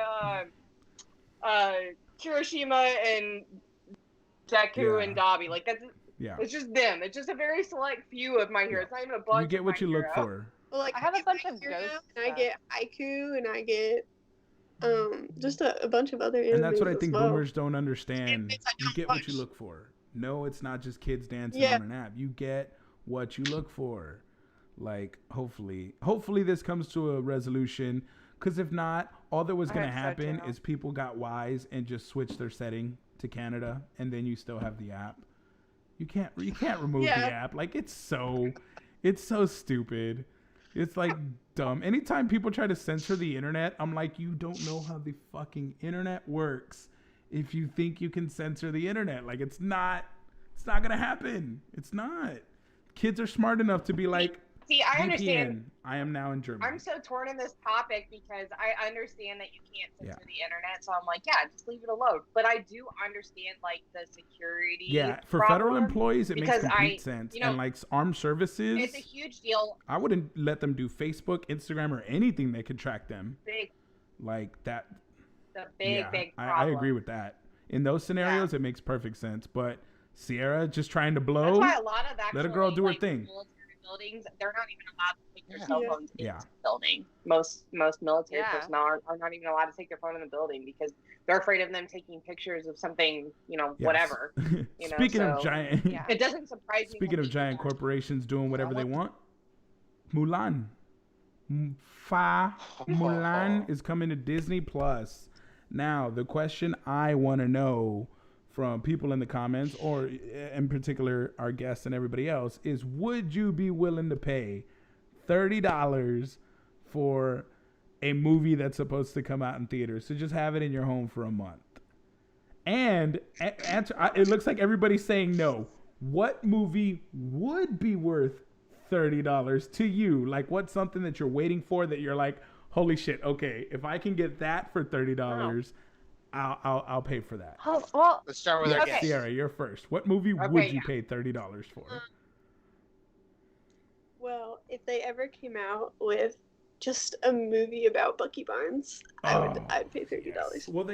Kirishima and Deku Yeah. and Dabi. Like that's Yeah, it's just them. It's just a very select few of My Hero. Yeah. It's not even a bunch. you get of what My you look Hero. for. Well, like I have a get bunch My of Hero, ghost and I stuff. get Haiku, and I get just a bunch of other And that's what I animes think as well. boomers don't understand. Animes I You don't get what you watch. look for. No, it's not just kids dancing Yeah. on an app. You get what you look for. Like, hopefully this comes to a resolution. Because if not, all that was I going to hope so, happen too. is people got wise and just switched their setting to Canada, and then you still have the app. You can't remove the Yeah. app. Like, it's so stupid. It's like dumb. Anytime people try to censor the internet, I'm like, you don't know how the fucking internet works. If you think you can censor the internet, like it's not gonna happen. It's not. Kids are smart enough to be like, See, I VPN, understand. I am now in Germany. I'm so torn in this topic because I understand that you can't censor Yeah. the internet. So I'm like, yeah, just leave it alone. But I do understand like the security. Yeah, for problem. federal employees, it makes because complete sense. you know, and like armed services, It's a huge deal. I wouldn't let them do Facebook, Instagram, or anything that could track them. Big, Like that. the big, Yeah, big I problem. agree with that. In those scenarios, it makes perfect sense. But Sierra just trying to blow. That's why a lot of actually, Let a girl do her like, thing. military buildings, they're not even allowed to take their Yeah. cell phones Yeah. into the building. Most military Yeah. personnel are not even allowed to take their phone in the building because they're afraid of them taking pictures of something, Yes. whatever. You know, Speaking of so giant, Yeah. it doesn't surprise me. speaking of giant corporations doing whatever they want, Mulan. Mulan is coming to Disney Plus. Now, the question I want to know from people in the comments, or in particular our guests and everybody else, is would you be willing to pay $30 for a movie that's supposed to come out in theaters? So just have it in your home for a month. And answer, it looks like everybody's saying no. What movie would be worth $30 to you? Like, what's something that you're waiting for that you're like, holy shit, okay, if I can get that for $30, I'll pay for that. Oh, well, Let's start with our Okay. guest. Ciara, you're first. What movie Okay, would you yeah. pay $30 for? Well, if they ever came out with just a movie about Bucky Barnes, I'd pay $30. Well,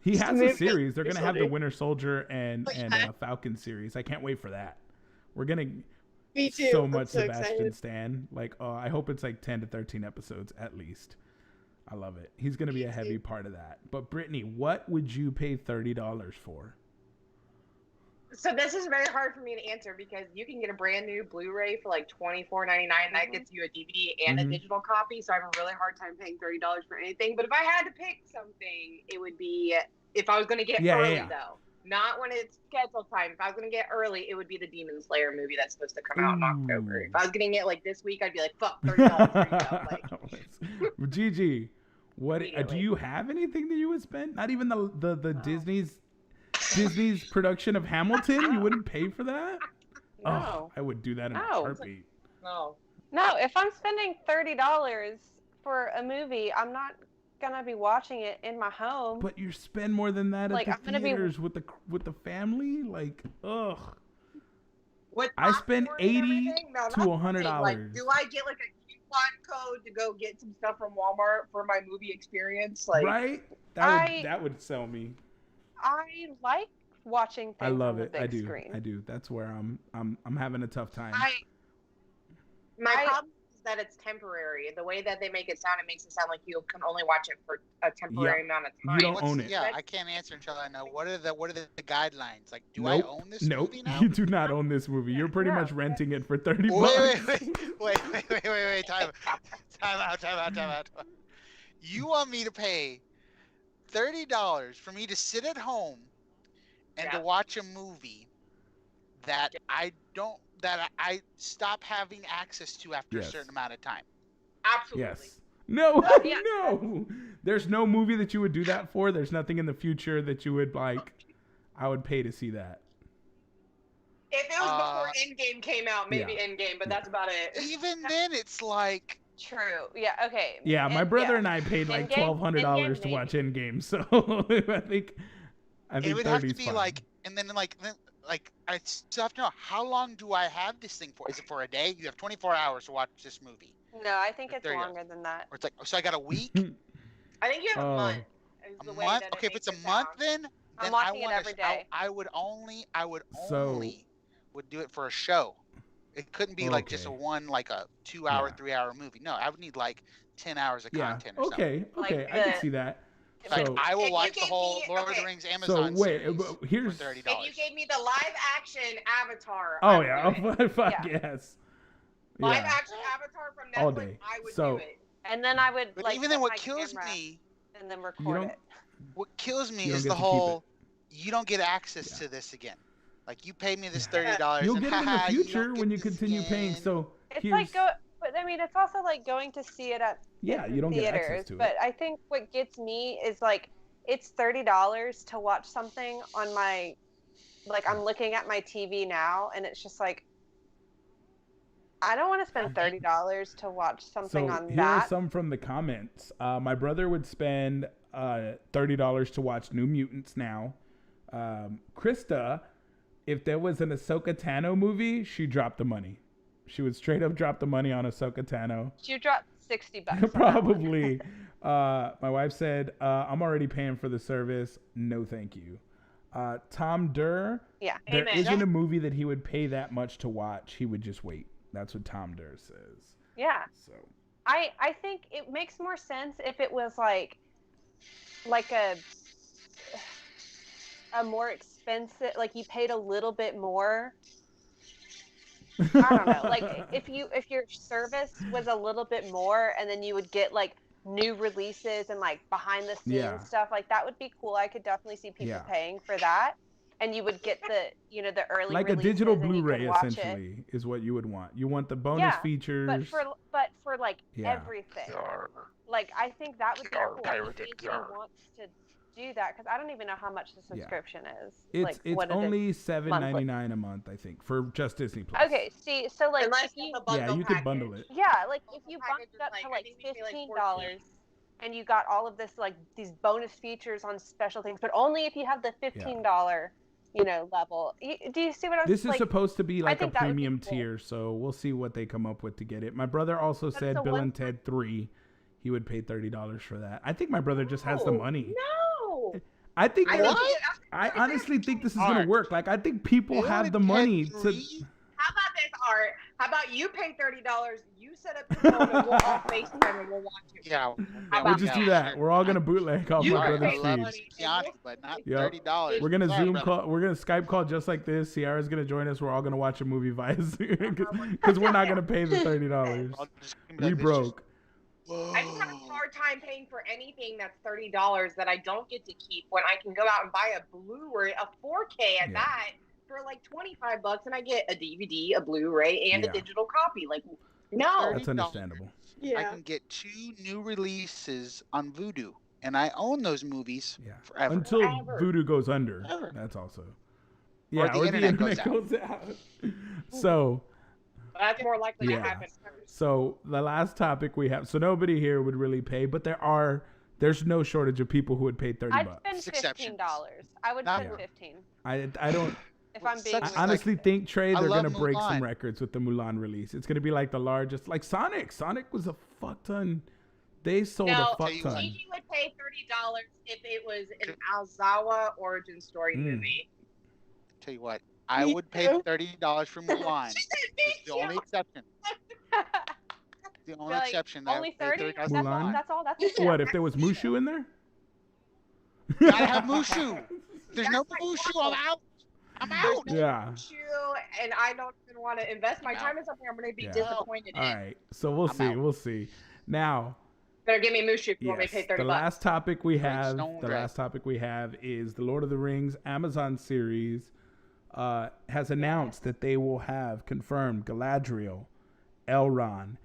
he has a Maybe- series. They're gonna have the Soldier. Winter Soldier and Falcon series. I can't wait for that. We're gonna Me too. so I'm much so Sebastian excited. Stan. Like, I hope it's like 10 to 13 episodes at least. I love it. He's gonna be a heavy part of that. But Brittany, what would you pay $30 for? So this is very hard for me to answer because you can get a brand new Blu-ray for like $24.99. That gets you a DVD and a Mhm. digital copy. So I have a really hard time paying $30 for anything. But if I had to pick something, it would be if I was going to get early though, not when it's scheduled time. If I was going to get early, it would be the Demon Slayer movie that's supposed to come out in October. Ooh. If I was getting it like this week, I'd be like, fuck, $30. There you go. Like, Gigi, what do Immediately. you have anything that you would spend? Not even the Disney's production of Hamilton? You wouldn't pay for that? Oh, no. I would do that in a No. heartbeat. no. No, if I'm spending $30 for a movie, I'm not gonna be watching it in my home. But you spend more than that Like, at I'm the gonna be- theaters with the family? Like, ugh. With I spend popcorn and 80 everything? No, to not $100. Like, do I get like a coupon code to go get some stuff from Walmart for my movie experience? Like, Right? That would sell me. I like watching things I love on the it. big I do. screen. I do. That's where I'm having a tough time. My I- problem is that it's temporary. The way that they make it sound, it makes it sound like you can only watch it for a temporary amount of time. You don't own it. Yeah, I can't answer until I know what are the guidelines. Like, do I Nope. own this Nope. movie now? You do not own this movie. You're pretty No. much renting it for 30 Wait, bucks. wait. Time out. You want me to pay $30 for me to sit at home and to Yeah. watch a movie that I stop having access to after Yes. a certain amount of time? Absolutely. Yes. No, Yeah. no. There's no movie that you would do that for. There's nothing in the future that you would like. I would pay to see that. If it was before Endgame came out, maybe Yeah. Endgame, but that's about it. Even then, it's like, True. Yeah. Okay. Yeah, my brother and I paid like Endgame- $1,200 to Endgame, watch Endgame, so I think it would have to 30's be fine. like, and then I still have to know, how long do I have this thing for? Is it for a day? You have 24 hours to watch this movie. No, I think it's There you go. longer than that. Or it's like, so I got a week? I think you have Oh. a month. Is A the way month? that it Okay, if makes it's a it month, sound. then I'm I watching it wanna- every day. I would only So- would do it for a show. It couldn't be like just a Okay. one, like a 2-hour, Yeah. 3-hour movie. No, I would need like 10 hours of Yeah. content or something. Okay. Like Okay. I can the- see that. Like, So, I will If you watch the gave whole me- Lord of the okay. Rings so Amazon wait. series But for here's. $30. If you gave me the live action Avatar, Oh I would yeah. do it. Fuck Yeah. yes. Live Yeah. action Avatar from Netflix, All day. I would So- do it. And then I would But like even set then, what my kills camera me, and then You record don't- it. what kills me You don't is get the to keep it. whole, you don't get access Yeah. to this again. Like, you pay me this Yeah. $30 You'll and get it in the haha, you future don't when get you this continue paying. again. So It's here's. like but I mean, it's also like going to see it at Yeah, in you don't get access theaters. to it. But I think what gets me is like it's $30 to watch something on my, like I'm looking at my TV now, and it's just like I don't want to spend $30 to watch something So on here that. are some from the comments. My brother would spend $30 to watch New Mutants now. Krista, if there was an Ahsoka Tano movie, she'd drop the money. She would straight up drop the money on Ahsoka Tano. You dropped $60 on that one. Probably. My wife said, I'm already paying for the service. No, thank you. Tom Durr, Yeah. there Amen. isn't a movie that he would pay that much to watch. He would just wait. That's what Tom Durr says. Yeah. So I think it makes more sense if it was like a more expensive, like you paid a little bit more. I don't know. Like if your service was a little bit more, and then you would get like new releases and like behind the scenes Yeah. stuff, like that would be cool. I could definitely see people Yeah. paying for that, and you would get the the early like a releases digital and you Blu-ray could watch it. essentially is what you would want. You want the bonus Yeah, features. but for like Yeah. everything, like I think that would be cool if Disney wants to do that, because I don't even know how much the subscription is. It's what it only is $7.99 a month, I think, for just Disney Plus. Okay, see, so like Unless if you, it's a bundle you could bundle it. yeah, like if Bundle you package bumped is it up like, to I like think we pay, like, $15, and you got all of this like these bonus features on special things, but only if you have the $15 level. Do you see what I'm saying? This is supposed to be like a think that would be premium cool. tier, so we'll see what they come up with to get it. My brother also said so Bill what- and Ted 3. He would pay $30 for that. I think my brother just has the money. No. I think I I honestly think this is Art. gonna work. Like I think people Bill have and the Ted money 3? to. How about this, Art? How about you pay $30? You set up your phone and we'll all FaceTime and we'll watch it. Yeah. We'll just do that. We're all gonna bootleg off You my pay brother's I love feed. Keanu, but not Yep. $30. We're gonna Sorry, Zoom brother. call. We're gonna Skype call just like this. Ciara's gonna join us. We're all gonna watch a movie via Zoom because we're not gonna pay the $30. I'll just be We like, this broke. I just have a hard time paying for anything that's $30 that I don't get to keep when I can go out and buy a Blu-ray, a 4K at Yeah. that, for like $25, and I get a DVD, a Blu-ray, and Yeah. a digital copy. Like, no. That's understandable. Yeah. I can get 2 new releases on Vudu, and I own those movies Yeah. forever. Until Forever. Voodoo goes under. Forever. That's also. Or Yeah, the or internet the internet goes goes out. So. That's more likely Yeah. to happen. So the last topic we have, so nobody here would really pay, but there's no shortage of people who would pay $30. I'd spend Exceptions. $15. I would Not spend more. 15 I don't. if I'm being. Such- I honestly think Trey, I they're love gonna break some Mulan. records with the Mulan release. It's gonna be like the largest, like Sonic. Sonic was a fuck ton. They sold No, a fuck you ton. what. Gigi would pay $30 if it was an Alzawa origin story Mm. movie. Tell you what, I Me would pay too. $30 for Mulan. She said, It's the only exception. The only Like, exception. that I only would pay 30. $30 That's for all. Mulan? That's all. That's it. What if there was Mushu in there? Gotta have Mushu. There's no That's my Mushu. problem. I'm out. I'm There's out. no Yeah. issue, and I don't even want to invest my time in something I'm going to be Yeah. disappointed All in. right. So we'll I'm see. out. We'll see. Now, Better give me Mushu if you want me yes, to pay 30 the bucks. last topic we Great have. Stone The Dragon. last topic we have is the Lord of the Rings Amazon series. Has announced that they will have confirmed Galadriel, Elrond,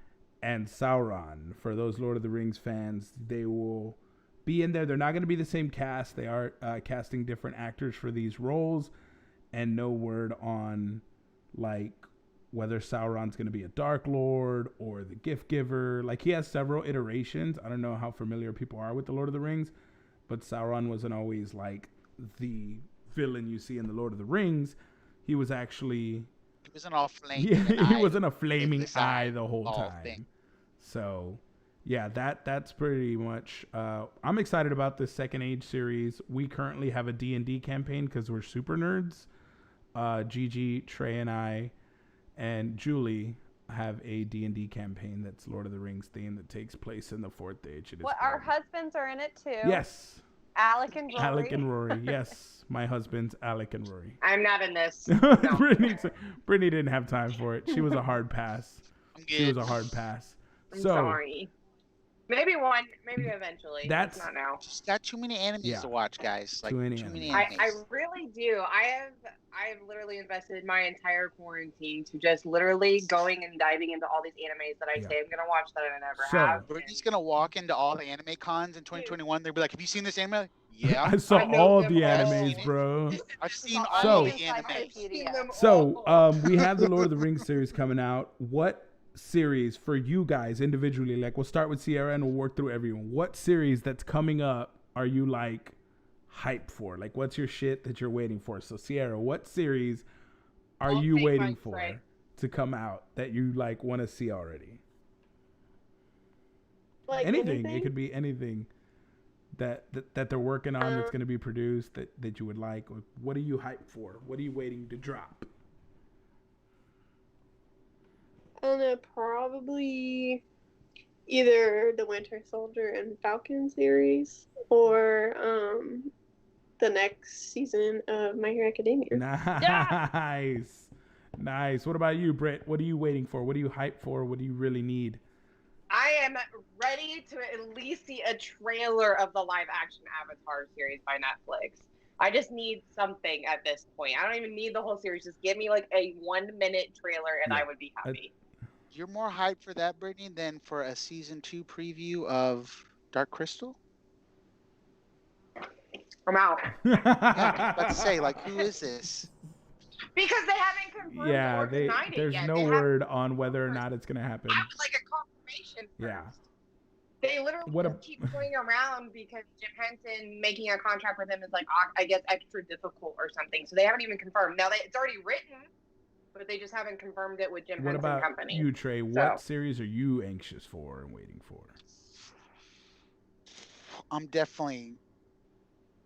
and Sauron. For those Lord of the Rings fans, they will be in there. They're not going to be the same cast. They are casting different actors for these roles, and no word on like whether Sauron's going to be a Dark Lord or the Gift Giver. Like he has several iterations. I don't know how familiar people are with the Lord of the Rings, but Sauron wasn't always like the villain you see in the Lord of the Rings. He was actually He wasn't all flaming. he wasn't a flaming this eye eye the whole all time. thing. So, yeah, that's pretty much. I'm excited about this Second Age series. We currently have a D&D campaign because we're super nerds. Gigi, Trey, and I, and Julie have a D&D campaign that's Lord of the Rings theme that takes place in the Fourth Age. It is What our great. husbands are in it too. Yes, Alec and Rory. Alec and Rory. Yes, my husbands, Alec and Rory. I'm not in this. Brittany didn't have time for it. She was a hard pass. I'm She was good. a hard pass. I'm So sorry. Maybe one, maybe eventually. That's- Just not now. Just got too many enemies Yeah. to watch, guys. Like Too too many many, enemies. I enemies. really do. I have literally invested my entire quarantine to just literally going and diving into all these animes that I Yeah. say I'm gonna watch that I never So- have. Brittany's gonna walk into all the anime cons in 2021. They'll be like, "Have you seen this anime?" Yeah, I saw I know all them the all. animes, bro. I've seen all So- all the the anime. encyclopedia. them So, all. we have the Lord of the Rings series coming out. What series for you guys individually? Like, we'll start with Ciara and we'll work through everyone. What series that's coming up are you like hyped for? Like, what's your shit that you're waiting for? So, Ciara, what series are I'll you take waiting mine for straight. to come out that you like want to see already? Like Anything. It could be anything that they're working on that's going to be produced that you would like. What are you hyped for? What are you waiting to drop? I don't know, probably either the Winter Soldier and Falcon series or the next season of My Hero Academia. Nice. Nice. What about you, Britt? What are you waiting for? What are you hyped for? What do you really need? I am ready to at least see a trailer of the live action Avatar series by Netflix. I just need something at this point. I don't even need the whole series. Just give me like a 1-minute trailer and Yeah. I would be happy. You're more hyped for that, Brittany, than for a season 2 preview of Dark Crystal? I'm out. Yeah, I was about to say, like, who is this? Because they haven't confirmed Yeah, or denied it there's yet. no They word on whether or not it's gonna happen. I would like a confirmation first. Yeah. They literally just keep going around because Jim Henson making a contract with them is like, I guess, extra difficult or something. So they haven't even confirmed. Now, it's already written, but they just haven't confirmed it with Jim What Henson about Company. you, Trey? What series are you anxious for and waiting for? I'm definitely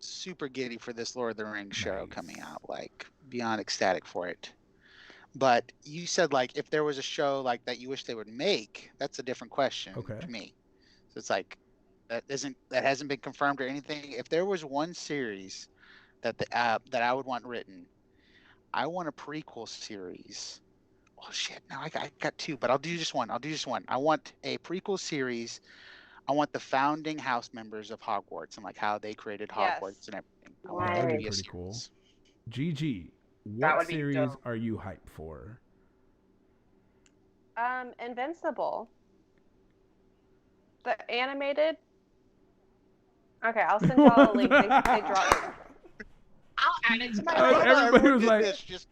super giddy for this Lord of the Rings show coming out, like beyond ecstatic for it. But you said like if there was a show like that you wish they would make, that's a different question to me. So it's like that hasn't been confirmed or anything. If there was one series that that I would want written, I want a prequel series. Oh shit! Now I got two, but I'll do just one. I want a prequel series. I want the founding house members of Hogwarts and like how they created Hogwarts and everything. I want that to be pretty cool. GG, That what would be series dope. are you hyped for? Invincible. The animated. Okay, I'll send y'all a link. They dropped it. I'll add it to my list. Everybody was like, just,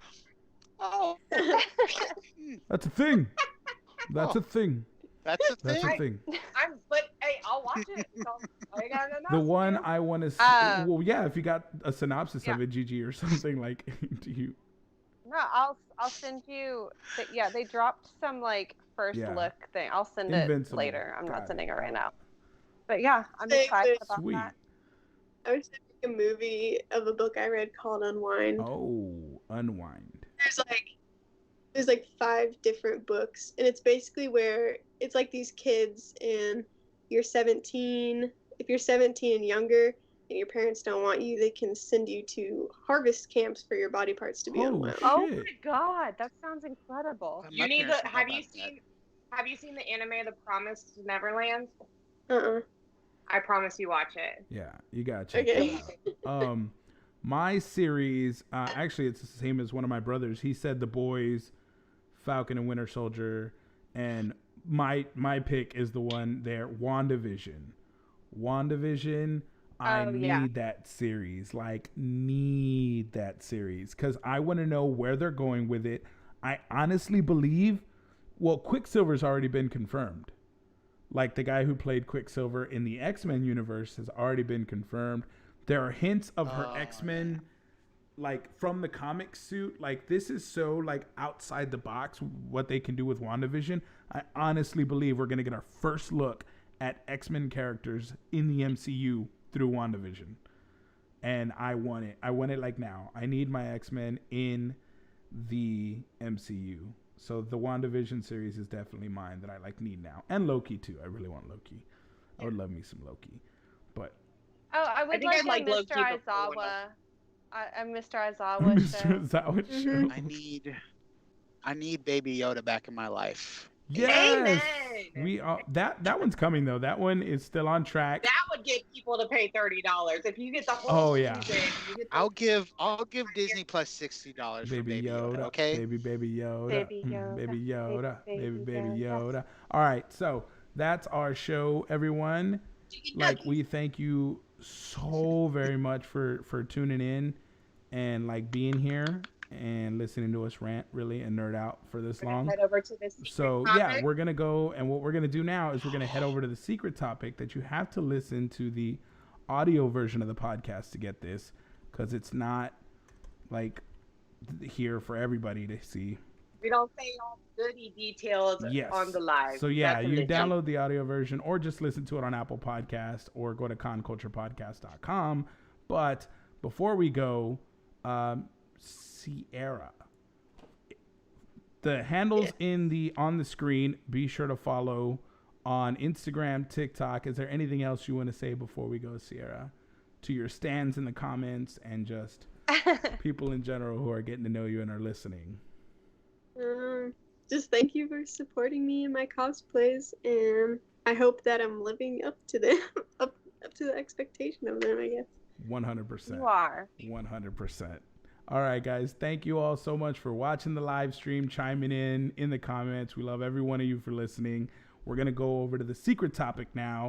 oh, that's a thing. That's a thing. That's a That's thing. a thing. But hey, I'll watch it. So I got The one I want to see. Well, yeah, if you got a synopsis of it, GG, or something like, do you? No, I'll send you. They dropped some like first look thing. I'll send it later. I'm not sending it right now. But yeah, I'm excited about that. I was thinking a movie of a book I read called Unwind. Oh, Unwind. There's like 5 different books, and it's basically where it's like these kids and you're 17. If you're 17 and younger and your parents don't want you, they can send you to harvest camps for your body parts to be unwound. Oh my god, that sounds incredible. You need to have you seen the anime The Promised Neverland? I promise you watch it. Yeah, you gotta check it out. My series, actually, it's the same as one of my brothers. He said The Boys, Falcon and Winter Soldier, and my pick is the one there, WandaVision. I need that series. Like, need that series. Because I want to know where they're going with it. I honestly believe, well, Quicksilver's already been confirmed. Like, the guy who played Quicksilver in the X-Men universe has already been confirmed. There are hints of her X-Men, like, from the comic suit. Like, this is so, like, outside the box, what they can do with WandaVision. I honestly believe we're going to get our first look at X-Men characters in the MCU through WandaVision. And I want it. I want it, like, now. I need my X-Men in the MCU. So the WandaVision series is definitely mine that I, like, need now. And Loki, too. I really want Loki. I would love me some Loki. But... Oh, I would like a Mr. Aizawa. A Mr. Aizawa show. Mr. Aizawa show. I need Baby Yoda back in my life. Yes. Amen. That one's coming though. That one is still on track. That would get people to pay $30 if you get the whole. Season, I'll give Disney Plus $60 for Baby Yoda. Okay. Baby Yoda. Baby Yoda. Baby Yoda. All right. So that's our show, everyone. Like, we thank you so very much for tuning in and like being here and listening to us rant really and nerd out for this long. Head over to this so topic. Yeah, we're gonna go, and what we're gonna do now is we're gonna head over to the secret topic that you have to listen to the audio version of the podcast to get this, because it's not like here for everybody to see. We don't say all goody details on the live. So yeah, you download the audio version or just listen to it on Apple Podcast or go to conculturepodcast.com. But before we go, Ciara, The handles on the screen. Be sure to follow on Instagram, TikTok. Is there anything else you want to say before we go, Ciara? To your stands in the comments and just people in general who are getting to know you and are listening. Just thank you for supporting me in my cosplays, and I hope that I'm living up to the up to the expectation of them, I guess. 100%. You are. 100%. All right, guys. Thank you all so much for watching the live stream, chiming in the comments. We love every one of you for listening. We're going to go over to the secret topic now.